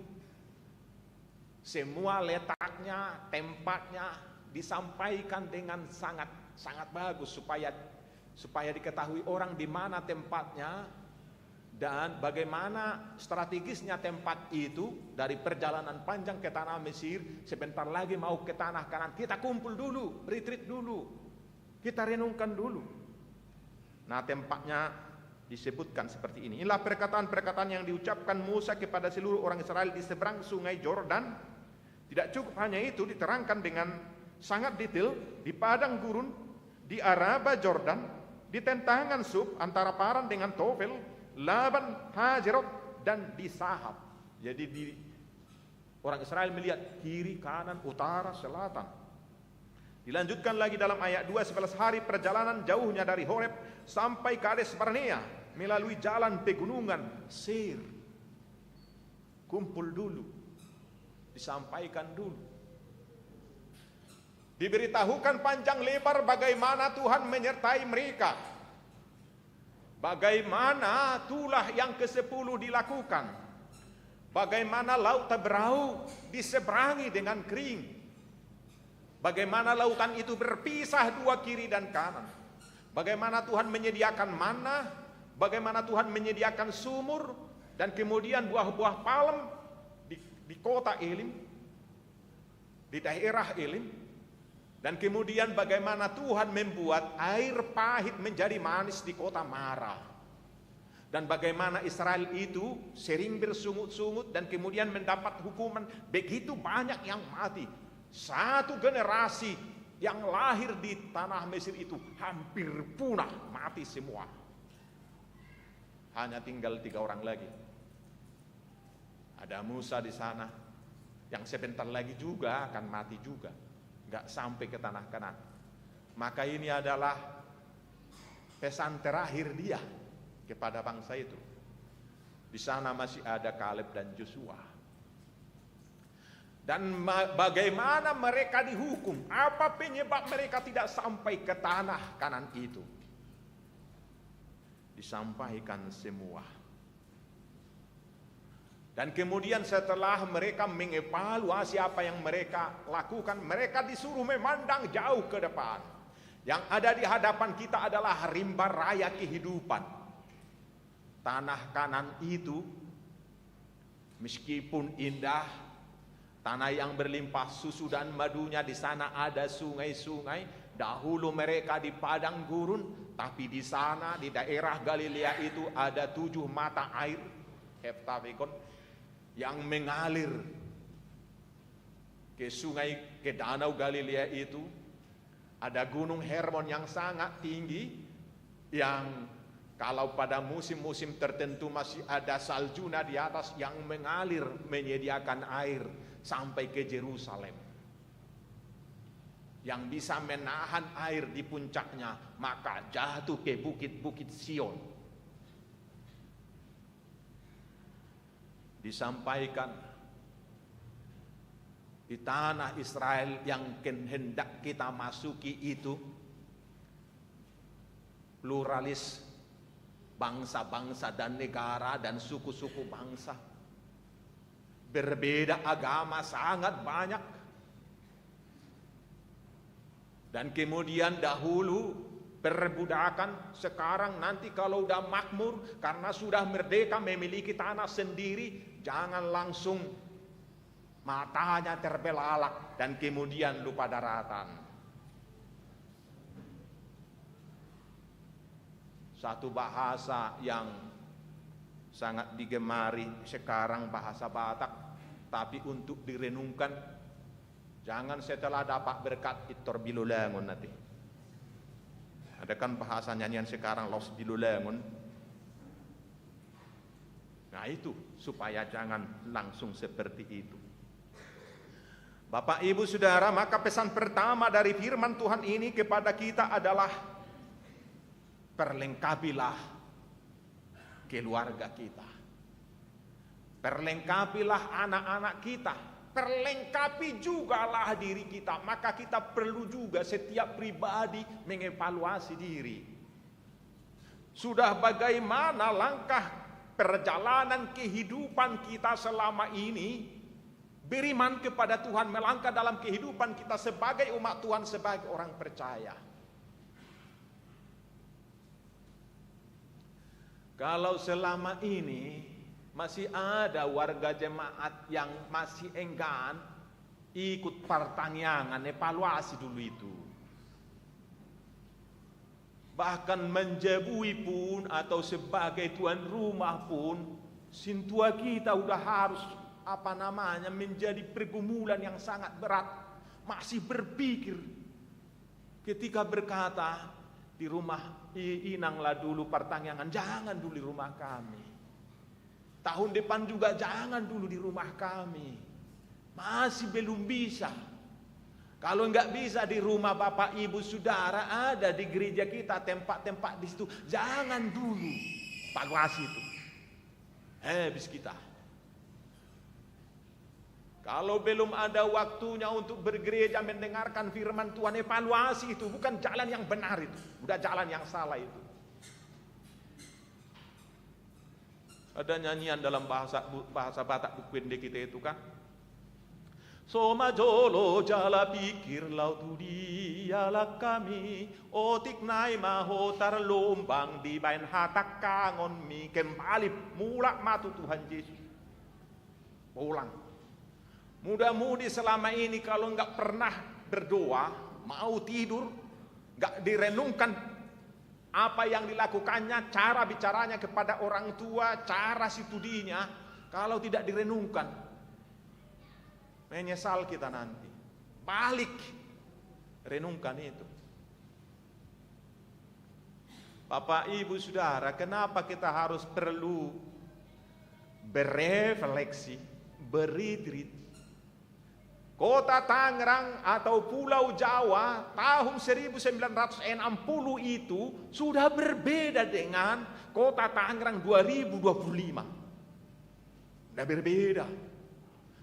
semua letaknya, tempatnya disampaikan dengan sangat bagus supaya diketahui orang di mana tempatnya dan bagaimana strategisnya tempat itu. Dari perjalanan panjang ke tanah Mesir, sebentar lagi mau ke tanah Kanaan, kita kumpul dulu, retreat dulu, kita renungkan dulu. Nah, tempatnya disebutkan seperti ini. Inilah perkataan-perkataan yang diucapkan Musa kepada seluruh orang Israel di seberang sungai Yordan. Tidak cukup hanya itu, diterangkan dengan sangat detail di padang gurun, di Araba Yordan, di tentangan Sub antara Paran dengan Tofel, Laban, Hajerot, dan di Sahab. Jadi orang Israel melihat kiri, kanan, utara, selatan. Dilanjutkan lagi dalam ayat 2, 11 hari perjalanan jauhnya dari Horeb sampai Kades Barnea melalui jalan pegunungan Seir. Kumpul dulu, disampaikan dulu, diberitahukan panjang lebar bagaimana Tuhan menyertai mereka. Bagaimana tulah yang ke-10 dilakukan. Bagaimana laut Teberau diseberangi dengan kering. Bagaimana lautan itu berpisah dua kiri dan kanan. Bagaimana Tuhan menyediakan manna. Bagaimana Tuhan menyediakan sumur. Dan kemudian buah-buah palem di kota Elim, di daerah Elim. Dan kemudian bagaimana Tuhan membuat air pahit menjadi manis di kota Mara. Dan bagaimana Israel itu sering bersungut-sungut dan kemudian mendapat hukuman. Begitu banyak yang mati. Satu generasi yang lahir di tanah Mesir itu hampir punah, mati semua. Hanya tinggal 3 orang lagi. Ada Musa di sana yang sebentar lagi juga akan mati juga. Gak sampai ke tanah Kanaan. Maka ini adalah pesan terakhir dia kepada bangsa itu. Di sana masih ada Kaleb dan Joshua. Dan bagaimana mereka dihukum? Apa penyebab mereka tidak sampai ke tanah Kanaan itu? Disampaikan semua. Dan kemudian setelah mereka mengevaluasi apa yang mereka lakukan, mereka disuruh memandang jauh ke depan. Yang ada di hadapan kita adalah rimba raya kehidupan. Tanah Kanaan itu meskipun indah, tanah yang berlimpah susu dan madunya, di sana ada sungai-sungai. Dahulu mereka di padang gurun, tapi di sana di daerah Galilea itu ada 7 mata air, heptavegon, yang mengalir ke sungai, ke danau Galilea itu. Ada gunung Hermon yang sangat tinggi, yang Kalau pada musim-musim tertentu masih ada saljunya di atas yang mengalir menyediakan air sampai ke Yerusalem, yang bisa menahan air di puncaknya, maka jatuh ke bukit-bukit Sion. Disampaikan di tanah Israel yang hendak kita masuki itu pluralis bangsa-bangsa dan negara dan suku-suku bangsa, berbeda agama sangat banyak. Dan kemudian dahulu perbudakan, sekarang nanti kalau udah makmur karena sudah merdeka memiliki tanah sendiri, jangan langsung matanya terbelalak dan kemudian lupa daratan. Satu bahasa yang sangat digemari sekarang bahasa Batak, tapi untuk direnungkan, jangan setelah dapat berkat itor bilulangun nanti. Ada kan bahasa nyanyian sekarang los bilulangun. Nah itu supaya jangan langsung seperti itu. Bapak Ibu Saudara, maka pesan pertama dari firman Tuhan ini kepada kita adalah perlengkapilah keluarga kita, perlengkapilah anak-anak kita, perlengkapi jugalah diri kita. Maka kita perlu juga setiap pribadi mengevaluasi diri. Sudah bagaimana langkah perjalanan kehidupan kita selama ini? Beriman kepada Tuhan, melangkah dalam kehidupan kita sebagai umat Tuhan, sebagai orang percaya. Kalau selama ini masih ada warga jemaat yang masih enggan ikut pertanyaan, evaluasi dulu itu. Bahkan menjebui pun atau sebagai tuan rumah pun, sintua kita udah harus menjadi pergumulan yang sangat berat. Masih berpikir ketika berkata, di rumah inanglah dulu pertanyaan, jangan dulu di rumah kami. Tahun depan juga jangan dulu di rumah kami. Masih belum bisa. Kalau enggak bisa di rumah Bapak Ibu Saudara, ada di gereja kita tempat-tempat di situ, jangan dulu. Evaluasi itu. Habis kita. Kalau belum ada waktunya untuk bergereja mendengarkan firman Tuhan, evaluasi itu bukan jalan yang benar itu, udah jalan yang salah itu. Ada nyanyian dalam bahasa Batak buku kita itu kan, Soma jolo jala pikir laut dialah kami, otik nai mahotar lombang di bain hatak kangon mi, kembali mulak matu Tuhan Yesus. Pulang. Mudah-mudi selama ini kalau enggak pernah berdoa, mau tidur, enggak direnungkan apa yang dilakukannya, cara bicaranya kepada orang tua, cara studinya, kalau tidak direnungkan, menyesal kita nanti. Balik, renungkan itu. Bapak Ibu Saudara, kenapa kita harus perlu berefleksi, beritrit? Kota Tangerang atau Pulau Jawa tahun 1960 itu sudah berbeda dengan Kota Tangerang 2025. Sudah berbeda.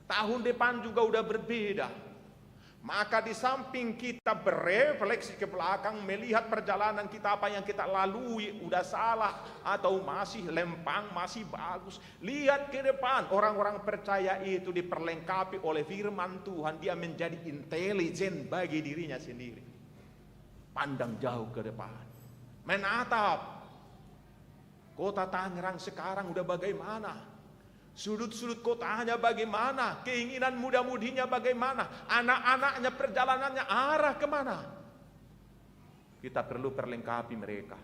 Tahun depan juga udah berbeda. Maka di samping kita berefleksi ke belakang, melihat perjalanan kita, apa yang kita lalui, udah salah atau masih lempang, masih bagus. Lihat ke depan, orang-orang percaya itu diperlengkapi oleh firman Tuhan. Dia menjadi intelijen bagi dirinya sendiri. Pandang jauh ke depan. Menatap. Kota Tangerang sekarang udah bagaimana? Sudut-sudut kotanya bagaimana, keinginan muda-mudinya bagaimana, anak-anaknya perjalanannya arah kemana. Kita perlu perlengkapi mereka,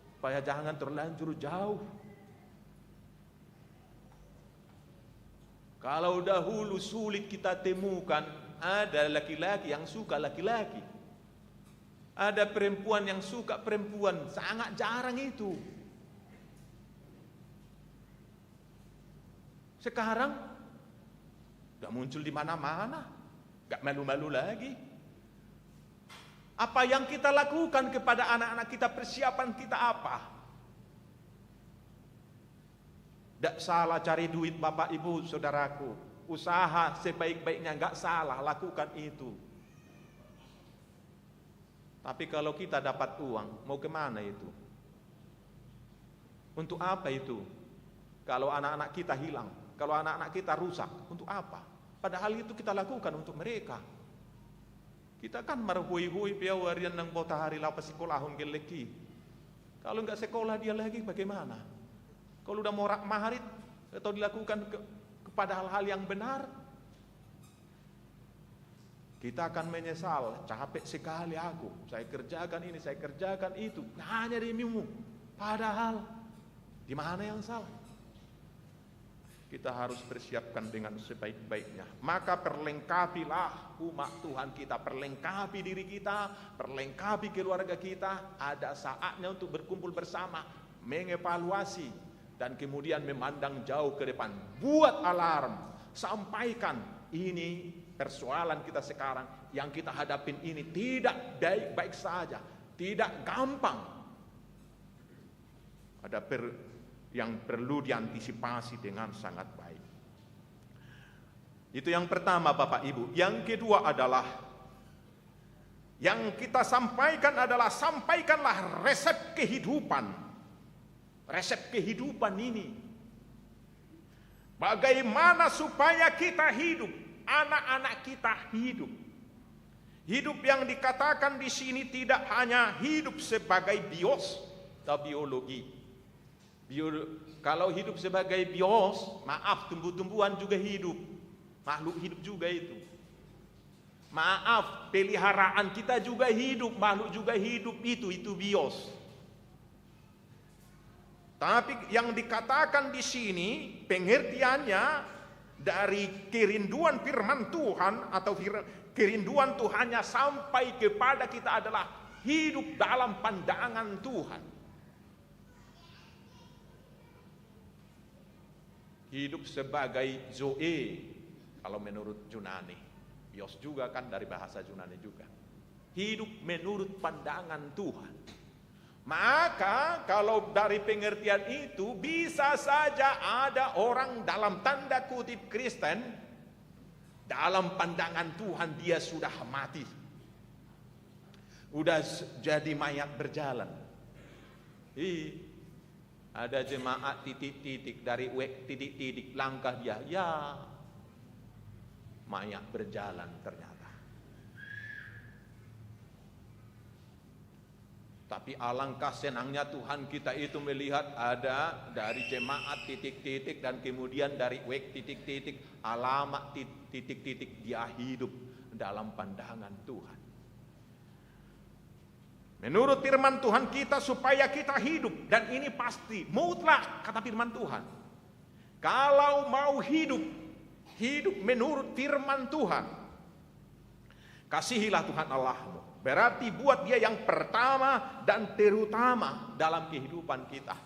supaya jangan terlanjur jauh. Kalau dahulu sulit kita temukan ada laki-laki yang suka laki-laki, Ada perempuan yang suka perempuan, sangat jarang itu. Sekarang udah muncul di mana-mana, gak malu-malu lagi. Apa yang kita lakukan kepada anak-anak kita, persiapan kita apa? Gak salah cari duit Bapak Ibu Saudaraku, usaha sebaik-baiknya gak salah, lakukan itu. Tapi kalau kita dapat uang, mau kemana itu? Untuk apa itu? Kalau anak-anak kita hilang, kalau anak-anak kita rusak, untuk apa? Padahal itu kita lakukan untuk mereka. Kita kan marhui-hui piawarian nang bota hari lapas sekolahun geleki. Kalau nggak sekolah dia lagi bagaimana? Kalau udah morak maharit atau dilakukan kepada hal-hal yang benar, kita akan menyesal. Capek sekali aku, saya kerjakan ini, saya kerjakan itu, hanya demimu. Padahal di mana yang salah? Kita harus persiapkan dengan sebaik-baiknya. Maka perlengkapilah umat Tuhan kita, perlengkapi diri kita, perlengkapi keluarga kita. Ada saatnya untuk berkumpul bersama, mengevaluasi, dan kemudian memandang jauh ke depan. Buat alarm, sampaikan ini persoalan kita sekarang, yang kita hadapin ini tidak baik-baik saja, tidak gampang. Ada yang perlu diantisipasi dengan sangat baik. Itu yang pertama Bapak Ibu. Yang kedua adalah, yang kita sampaikan adalah, sampaikanlah resep kehidupan. Resep kehidupan ini, bagaimana supaya kita hidup, anak-anak kita hidup. Hidup yang dikatakan di sini tidak hanya hidup sebagai bios atau biologi. Kalau hidup sebagai bios, maaf, tumbuh-tumbuhan juga hidup, makhluk hidup juga itu. Maaf, peliharaan kita juga hidup, makhluk juga hidup, itu bios. Tapi yang dikatakan di sini pengertiannya dari kerinduan firman Tuhan atau kerinduan Tuhannya sampai kepada kita adalah hidup dalam pandangan Tuhan. Hidup sebagai zoe kalau menurut Yunani. Bios juga kan dari bahasa Yunani juga. Hidup menurut pandangan Tuhan. Maka kalau dari pengertian itu bisa saja ada orang dalam tanda kutip Kristen, dalam pandangan Tuhan dia sudah mati, udah jadi mayat berjalan. Ada jemaat titik-titik dari titik-titik langkah dia, ya mayat berjalan ternyata. Tapi alangkah senangnya Tuhan kita itu melihat ada dari jemaat titik-titik dan kemudian dari titik-titik, alamat titik-titik dia hidup dalam pandangan Tuhan. Menurut firman Tuhan kita supaya kita hidup, dan ini pasti mutlak kata firman Tuhan. Kalau mau hidup menurut firman Tuhan, kasihilah Tuhan Allahmu. Berarti buat dia yang pertama dan terutama dalam kehidupan kita.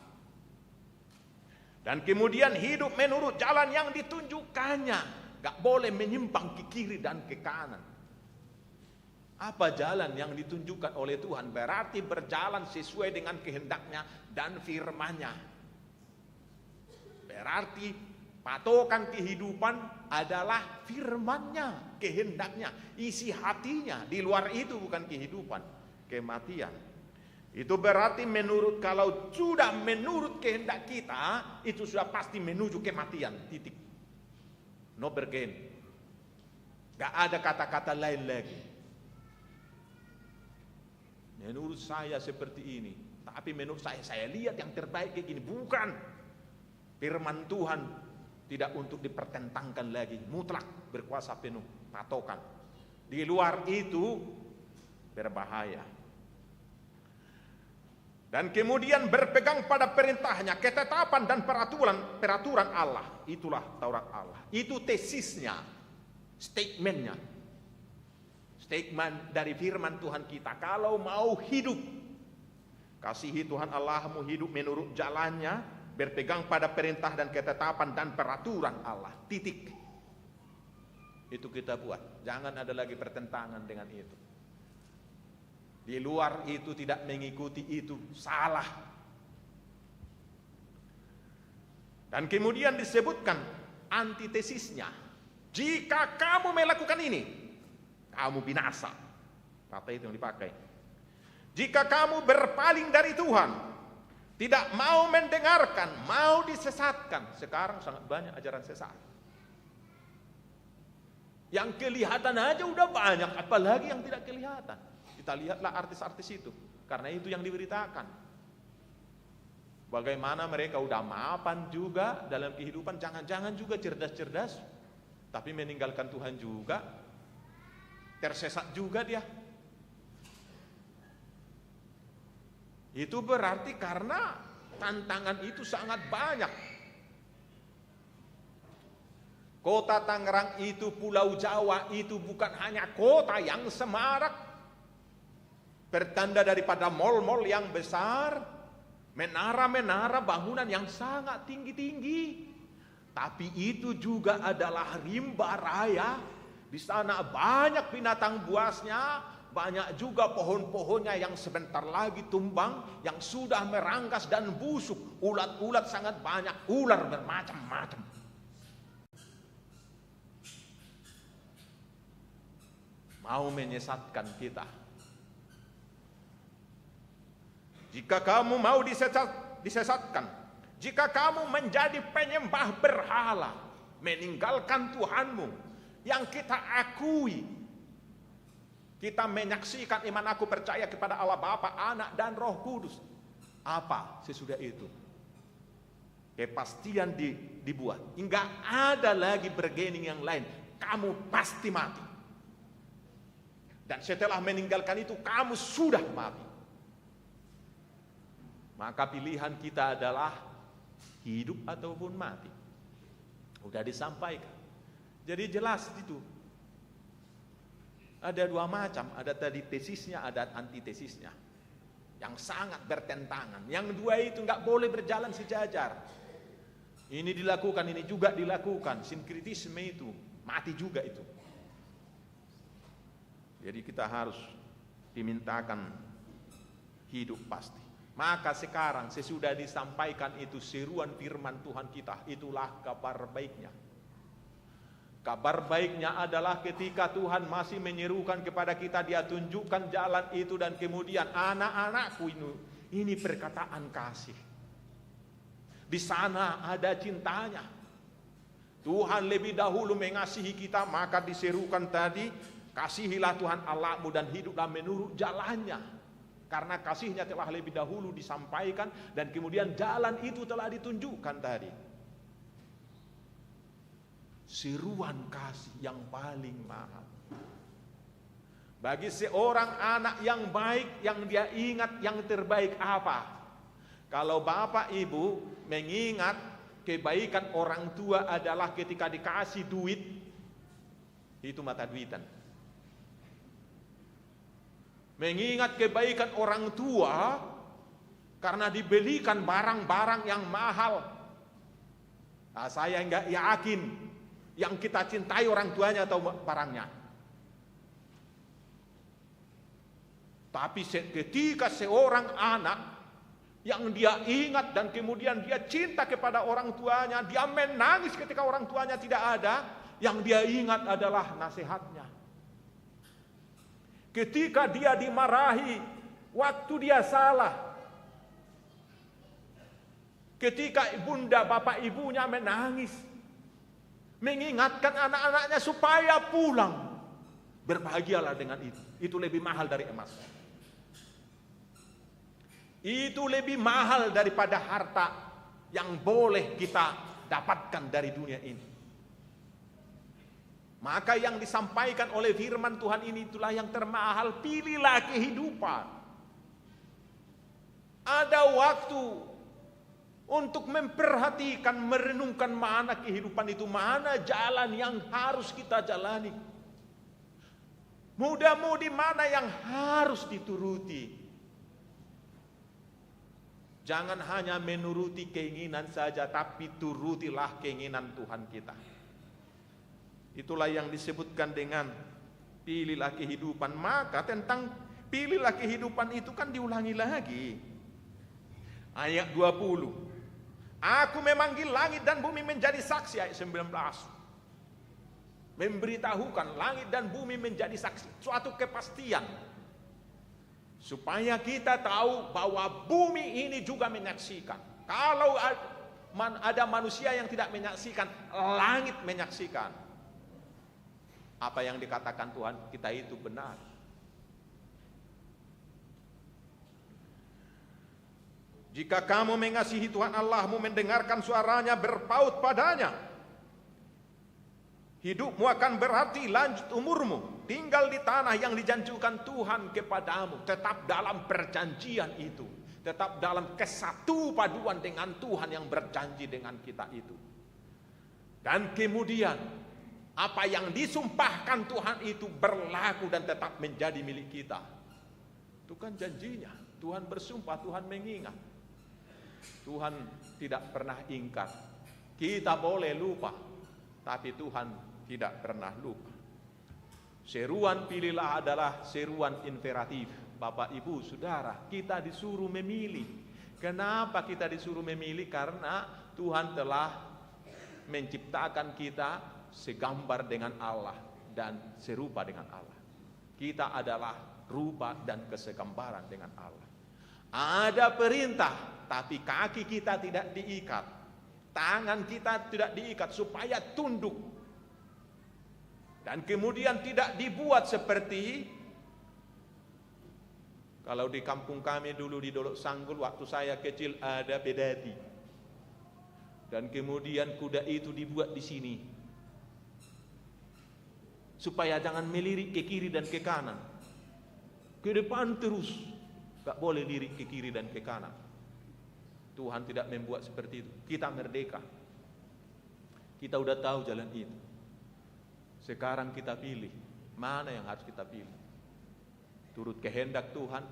Dan kemudian hidup menurut jalan yang ditunjukkannya. Gak boleh menyimpang ke kiri dan ke kanan. Apa jalan yang ditunjukkan oleh Tuhan? Berarti berjalan sesuai dengan kehendaknya dan firman-Nya. Berarti patokan kehidupan adalah firman-Nya, kehendaknya, isi hatinya. Di luar itu bukan kehidupan, kematian. Itu berarti kalau sudah menurut kehendak kita, itu sudah pasti menuju kematian, titik. No bergen. Gak ada kata-kata lain lagi. Menurut saya seperti ini, tapi menurut saya lihat yang terbaik kayak gini. Bukan. Firman Tuhan tidak untuk dipertentangkan lagi, mutlak berkuasa penuh, patokan. Di luar itu berbahaya. Dan kemudian berpegang pada perintahnya, ketetapan dan peraturan Allah. Itulah Taurat Allah. Itu tesisnya, statementnya. statement dari firman Tuhan kita. Kalau mau hidup, kasihi Tuhan Allahmu, hidup menurut jalannya, berpegang pada perintah dan ketetapan dan peraturan Allah. Titik. Itu kita buat. Jangan ada lagi pertentangan dengan itu. Di luar itu tidak mengikuti itu salah. Dan kemudian disebutkan antitesisnya. Jika kamu melakukan ini, kamu binasa. Kata itu yang dipakai. Jika kamu berpaling dari Tuhan, tidak mau mendengarkan, mau disesatkan. Sekarang sangat banyak ajaran sesat. Yang kelihatan aja udah banyak, apalagi yang tidak kelihatan. Kita lihatlah artis-artis itu, karena itu yang diberitakan. Bagaimana mereka udah mapan juga dalam kehidupan, jangan-jangan juga cerdas-cerdas, tapi meninggalkan Tuhan juga, tersesat juga dia. Itu berarti karena tantangan itu sangat banyak. Kota Tangerang itu, Pulau Jawa itu bukan hanya kota yang semarak, pertanda daripada mal-mal yang besar, menara-menara bangunan yang sangat tinggi-tinggi. Tapi itu juga adalah rimba raya. Di sana banyak binatang buasnya, banyak juga pohon-pohonnya yang sebentar lagi tumbang, yang sudah merangkas dan busuk. Ulat-ulat sangat banyak, ular bermacam-macam. Mau menyesatkan kita. Jika kamu mau disesatkan, jika kamu menjadi penyembah berhala, meninggalkan Tuhanmu yang kita akui, kita menyaksikan iman aku percaya kepada Allah Bapa, Anak dan Roh Kudus. Apa sesudah itu? Kepastian dibuat. Enggak ada lagi bargaining yang lain. Kamu pasti mati. Dan setelah meninggalkan itu kamu sudah mati. Maka pilihan kita adalah hidup ataupun mati. Udah disampaikan. Jadi jelas itu. Ada dua macam, ada tadi tesisnya, ada antitesisnya. Yang sangat bertentangan. Yang dua itu nggak boleh berjalan sejajar. Ini dilakukan, ini juga dilakukan. Sinkritisme itu, mati juga itu. Jadi kita harus dimintakan hidup pasti. Maka sekarang sesudah disampaikan itu seruan firman Tuhan kita, itulah kabar baiknya. Kabar baiknya adalah ketika Tuhan masih menyerukan kepada kita, Dia tunjukkan jalan itu dan kemudian anak-anakku ini perkataan kasih. Di sana ada cintanya. Tuhan lebih dahulu mengasihi kita, maka diserukan tadi, kasihilah Tuhan Allahmu dan hiduplah menurut jalannya. Karena kasihnya telah lebih dahulu disampaikan dan kemudian jalan itu telah ditunjukkan tadi. Seruan kasih yang paling mahal. Bagi seorang anak yang baik, yang dia ingat yang terbaik apa? Kalau bapak ibu mengingat kebaikan orang tua adalah ketika dikasih duit, itu mata duitan. Mengingat kebaikan orang tua karena dibelikan barang-barang yang mahal. Nah, saya enggak yakin yang kita cintai orang tuanya atau barangnya. Tapi ketika seorang anak yang dia ingat dan kemudian dia cinta kepada orang tuanya, dia menangis ketika orang tuanya tidak ada, yang dia ingat adalah nasihatnya. Ketika dia dimarahi waktu dia salah, ketika ibunda bapak ibunya menangis, mengingatkan anak-anaknya supaya pulang, berbahagialah dengan itu. Itu lebih mahal dari emas. Itu lebih mahal daripada harta yang boleh kita dapatkan dari dunia ini. Maka yang disampaikan oleh firman Tuhan ini itulah yang termahal. Pilihlah kehidupan. Ada waktu untuk memperhatikan, merenungkan mana kehidupan itu, mana jalan yang harus kita jalani. Muda-mudi mana yang harus dituruti. Jangan hanya menuruti keinginan saja, tapi turutilah keinginan Tuhan kita. Itulah yang disebutkan dengan pilihlah kehidupan. Maka tentang pilihlah kehidupan itu kan diulangi lagi. Ayat 20. Aku memanggil langit dan bumi menjadi saksi, ayat 19. Memberitahukan langit dan bumi menjadi saksi, suatu kepastian. Supaya kita tahu bahwa bumi ini juga menyaksikan. Kalau ada manusia yang tidak menyaksikan, langit menyaksikan. Apa yang dikatakan Tuhan kita itu benar. Jika kamu mengasihi Tuhan Allahmu, mendengarkan suaranya, berpaut padanya, hidupmu akan berarti lanjut umurmu, tinggal di tanah yang dijanjikan Tuhan kepadamu, tetap dalam perjanjian itu, tetap dalam kesatu paduan dengan Tuhan yang berjanji dengan kita itu. Dan kemudian apa yang disumpahkan Tuhan itu berlaku dan tetap menjadi milik kita. Itu kan janjinya. Tuhan bersumpah, Tuhan mengingat. Tuhan tidak pernah ingkar. Kita boleh lupa, tapi Tuhan tidak pernah lupa. Seruan pilihlah adalah seruan imperatif. Bapak, Ibu, Saudara, kita disuruh memilih. Kenapa kita disuruh memilih? Karena Tuhan telah menciptakan kita segambar dengan Allah dan serupa dengan Allah. Kita adalah rupa dan kesegambaran dengan Allah. Ada perintah, tapi kaki kita tidak diikat, tangan kita tidak diikat supaya tunduk. Dan kemudian tidak dibuat seperti kalau di kampung kami dulu di Dolok Sanggul waktu saya kecil ada bedadi. Dan kemudian kuda itu dibuat di sini supaya jangan melirik ke kiri dan ke kanan, ke depan terus, gak boleh lirik ke kiri dan ke kanan. Tuhan tidak membuat seperti itu. Kita merdeka, kita udah tahu jalan itu. Sekarang kita pilih mana yang harus kita pilih, turut kehendak Tuhan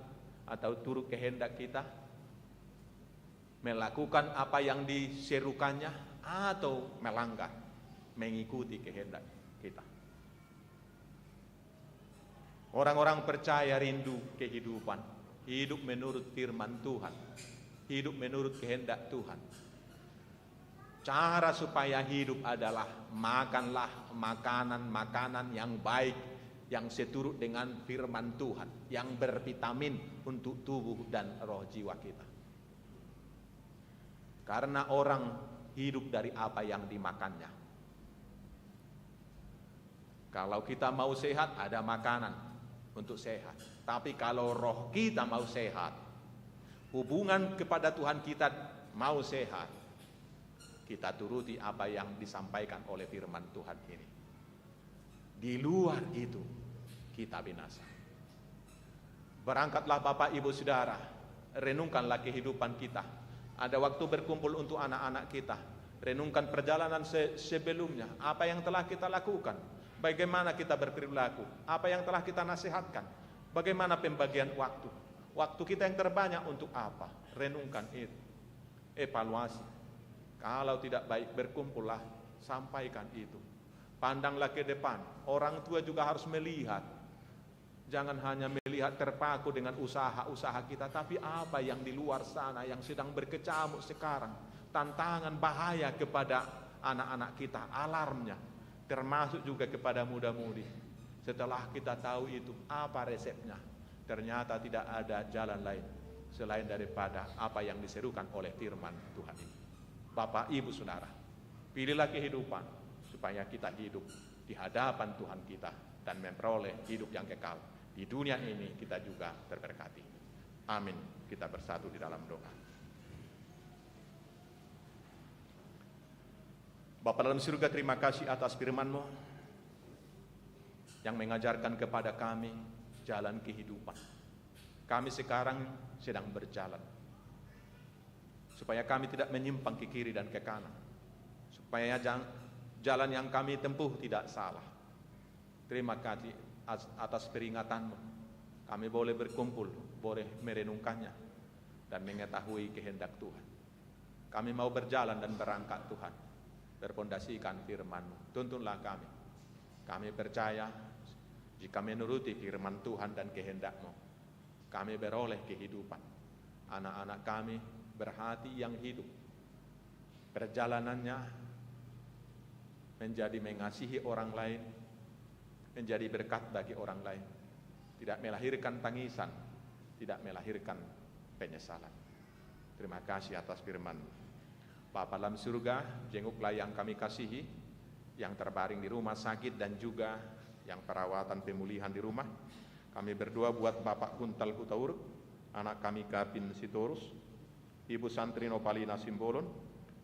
atau turut kehendak kita, melakukan apa yang diserukannya atau melanggar mengikuti kehendak kita. Orang-orang percaya rindu kehidupan, hidup menurut firman Tuhan, hidup menurut kehendak Tuhan. Cara supaya hidup adalah makanlah makanan-makanan yang baik, yang seturut dengan firman Tuhan, yang bervitamin untuk tubuh dan roh jiwa kita. Karena orang hidup dari apa yang dimakannya. Kalau kita mau sehat, ada makanan untuk sehat. Tapi kalau roh kita mau sehat, hubungan kepada Tuhan kita mau sehat, kita turuti apa yang disampaikan oleh firman Tuhan ini. Di luar itu kita binasa. Berangkatlah Bapak Ibu Saudara, renungkanlah kehidupan kita. Ada waktu berkumpul untuk anak-anak kita. Renungkan perjalanan sebelumnya, apa yang telah kita lakukan, bagaimana kita berperilaku, apa yang telah kita nasihatkan, bagaimana pembagian waktu. Waktu kita yang terbanyak untuk apa? Renungkan itu. Evaluasi. Kalau tidak baik berkumpullah, sampaikan itu. Pandanglah ke depan. Orang tua juga harus melihat. Jangan hanya melihat terpaku dengan usaha-usaha kita, tapi apa yang di luar sana yang sedang berkecamuk sekarang. Tantangan bahaya kepada anak-anak kita, alarmnya. Termasuk juga kepada muda-mudi. Setelah kita tahu itu, apa resepnya? Ternyata tidak ada jalan lain selain daripada apa yang diserukan oleh firman Tuhan ini. Bapak, Ibu, Saudara, pilihlah kehidupan supaya kita hidup di hadapan Tuhan kita dan memperoleh hidup yang kekal. Di dunia ini kita juga terberkati. Amin. Kita bersatu di dalam doa. Bapa dalam surga, terima kasih atas firman-Mu yang mengajarkan kepada kami jalan kehidupan. Kami sekarang sedang berjalan, supaya kami tidak menyimpang ke kiri dan ke kanan, supaya jalan yang kami tempuh tidak salah. Terima kasih atas peringatan-Mu. Kami boleh berkumpul, boleh merenungkannya, dan mengetahui kehendak Tuhan. Kami mau berjalan dan berangkat Tuhan, berpondasikan firman-Mu. Tuntunlah kami. Kami percaya jika menuruti firman Tuhan dan kehendak-Mu, kami beroleh kehidupan. Anak-anak kami berhati yang hidup. Perjalanannya menjadi mengasihi orang lain, menjadi berkat bagi orang lain. Tidak melahirkan tangisan, tidak melahirkan penyesalan. Terima kasih atas firman. Bapa dalam surga, jenguklah yang kami kasihi, yang terbaring di rumah sakit dan juga yang perawatan pemulihan di rumah. Kami berdoa buat Bapak Kuntal Hutauruk, anak kami Gavin Sitorus, Ibu Santri Nopalina Simbolon,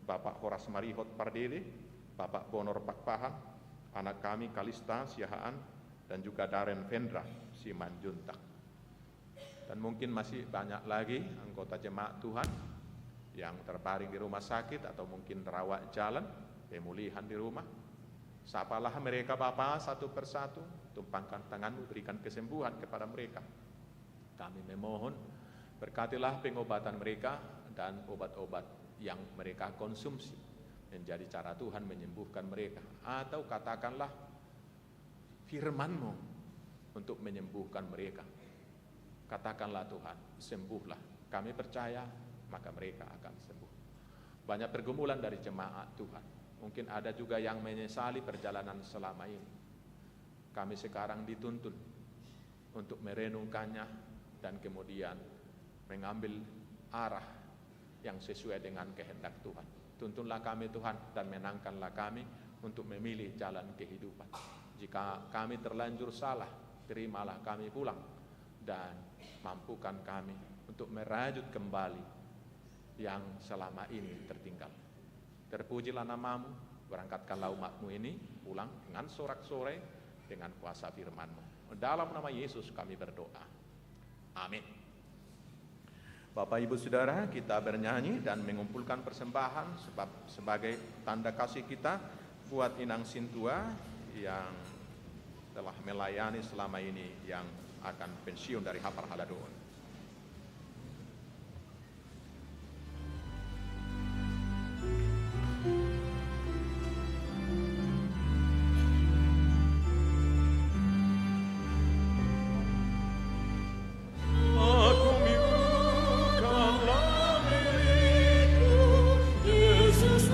Bapak Horas Marihot Pardede, Bapak Bonor Pakpahan, anak kami Kalista Siahaan, dan juga Daren Vendra Simanjuntak. Dan mungkin masih banyak lagi anggota jemaat Tuhan yang terbaring di rumah sakit atau mungkin rawat jalan, pemulihan di rumah. Sapalah mereka Bapa satu persatu, tumpangkan tangan-Mu, berikan kesembuhan kepada mereka. Kami memohon, berkatilah pengobatan mereka dan obat-obat yang mereka konsumsi menjadi cara Tuhan menyembuhkan mereka. Atau katakanlah firman-Mu untuk menyembuhkan mereka. Katakanlah Tuhan, sembuhlah. Kami percaya, maka mereka akan sembuh. Banyak pergumulan dari jemaat Tuhan. Mungkin ada juga yang menyesali perjalanan selama ini. Kami sekarang dituntun untuk merenungkannya dan kemudian mengambil arah yang sesuai dengan kehendak Tuhan. Tuntunlah kami Tuhan dan menangkanlah kami untuk memilih jalan kehidupan. Jika kami terlanjur salah, terimalah kami pulang dan mampukan kami untuk merajut kembali yang selama ini tertinggal. Terpujilah nama-Mu, berangkatkanlah umat-Mu ini pulang dengan sorak-sorai dengan kuasa firman-Mu. Dalam nama Yesus kami berdoa. Amin. Bapak Ibu Saudara, kita bernyanyi dan mengumpulkan persembahan sebagai tanda kasih kita buat Inang Sintua yang telah melayani selama ini, yang akan pensiun dari Hapar Haladon.
Yesus,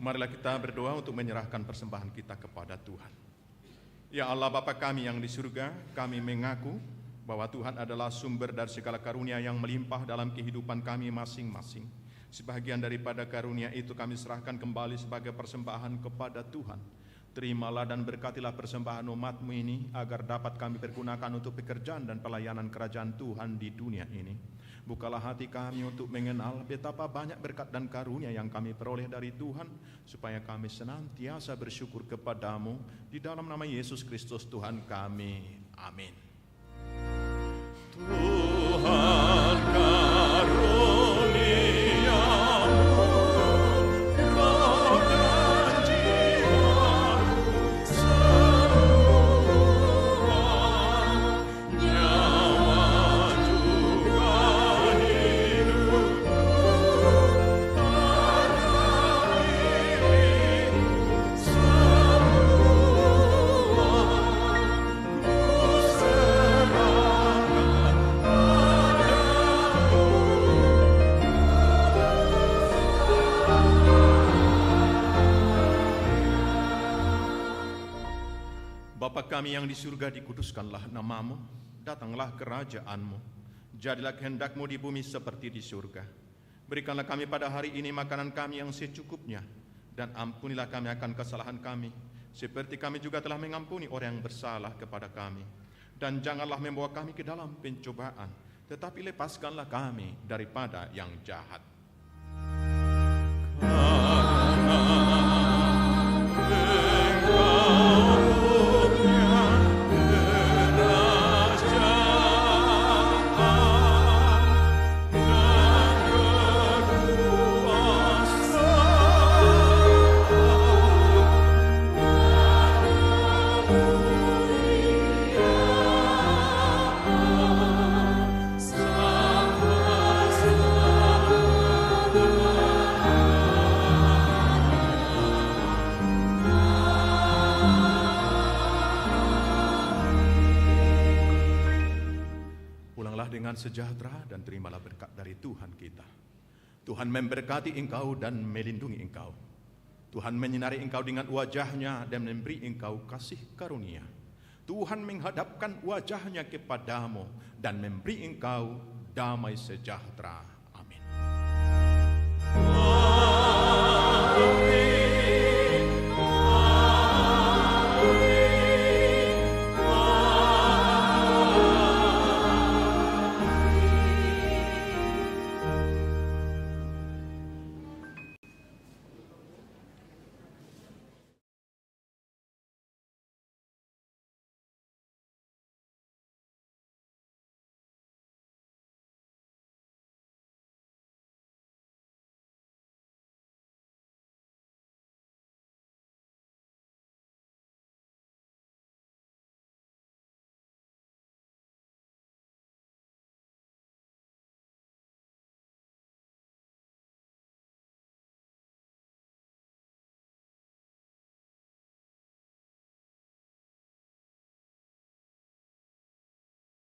Marilah kita berdoa untuk menyerahkan persembahan kita kepada Tuhan. Ya Allah Bapa kami yang di surga, kami mengaku bahwa Tuhan adalah sumber dari segala karunia yang melimpah dalam kehidupan kami masing-masing. Sebagian daripada karunia itu kami serahkan kembali sebagai persembahan kepada Tuhan. Terimalah dan berkatilah persembahan umat-Mu ini agar dapat kami pergunakan untuk pekerjaan dan pelayanan kerajaan Tuhan di dunia ini. Bukalah hati kami untuk mengenal betapa banyak berkat dan karunia yang kami peroleh dari Tuhan, supaya kami senantiasa bersyukur kepadamu di dalam nama Yesus Kristus Tuhan kami. Amin. Tuhan karuniamu, roh dan jiwaku semua, nyawa juga hidupku, harga milikmu semua, ku serahkan padamu. Bapa kami yang di surga, dikuduskanlah namamu, datanglah kerajaan-Mu, jadilah kehendak-Mu di bumi seperti di surga. Berikanlah kami pada hari ini makanan kami yang secukupnya, dan ampunilah kami akan kesalahan kami, seperti kami juga telah mengampuni orang yang bersalah kepada kami. Dan janganlah membawa kami ke dalam pencobaan, tetapi lepaskanlah kami daripada yang jahat. Pulanglah dengan sejahtera dan terimalah berkat dari Tuhan kita. Tuhan memberkati engkau dan melindungi engkau. Tuhan menyinari engkau dengan wajah-Nya dan memberi engkau kasih karunia. Tuhan menghadapkan wajah-Nya kepadamu dan memberi engkau damai sejahtera.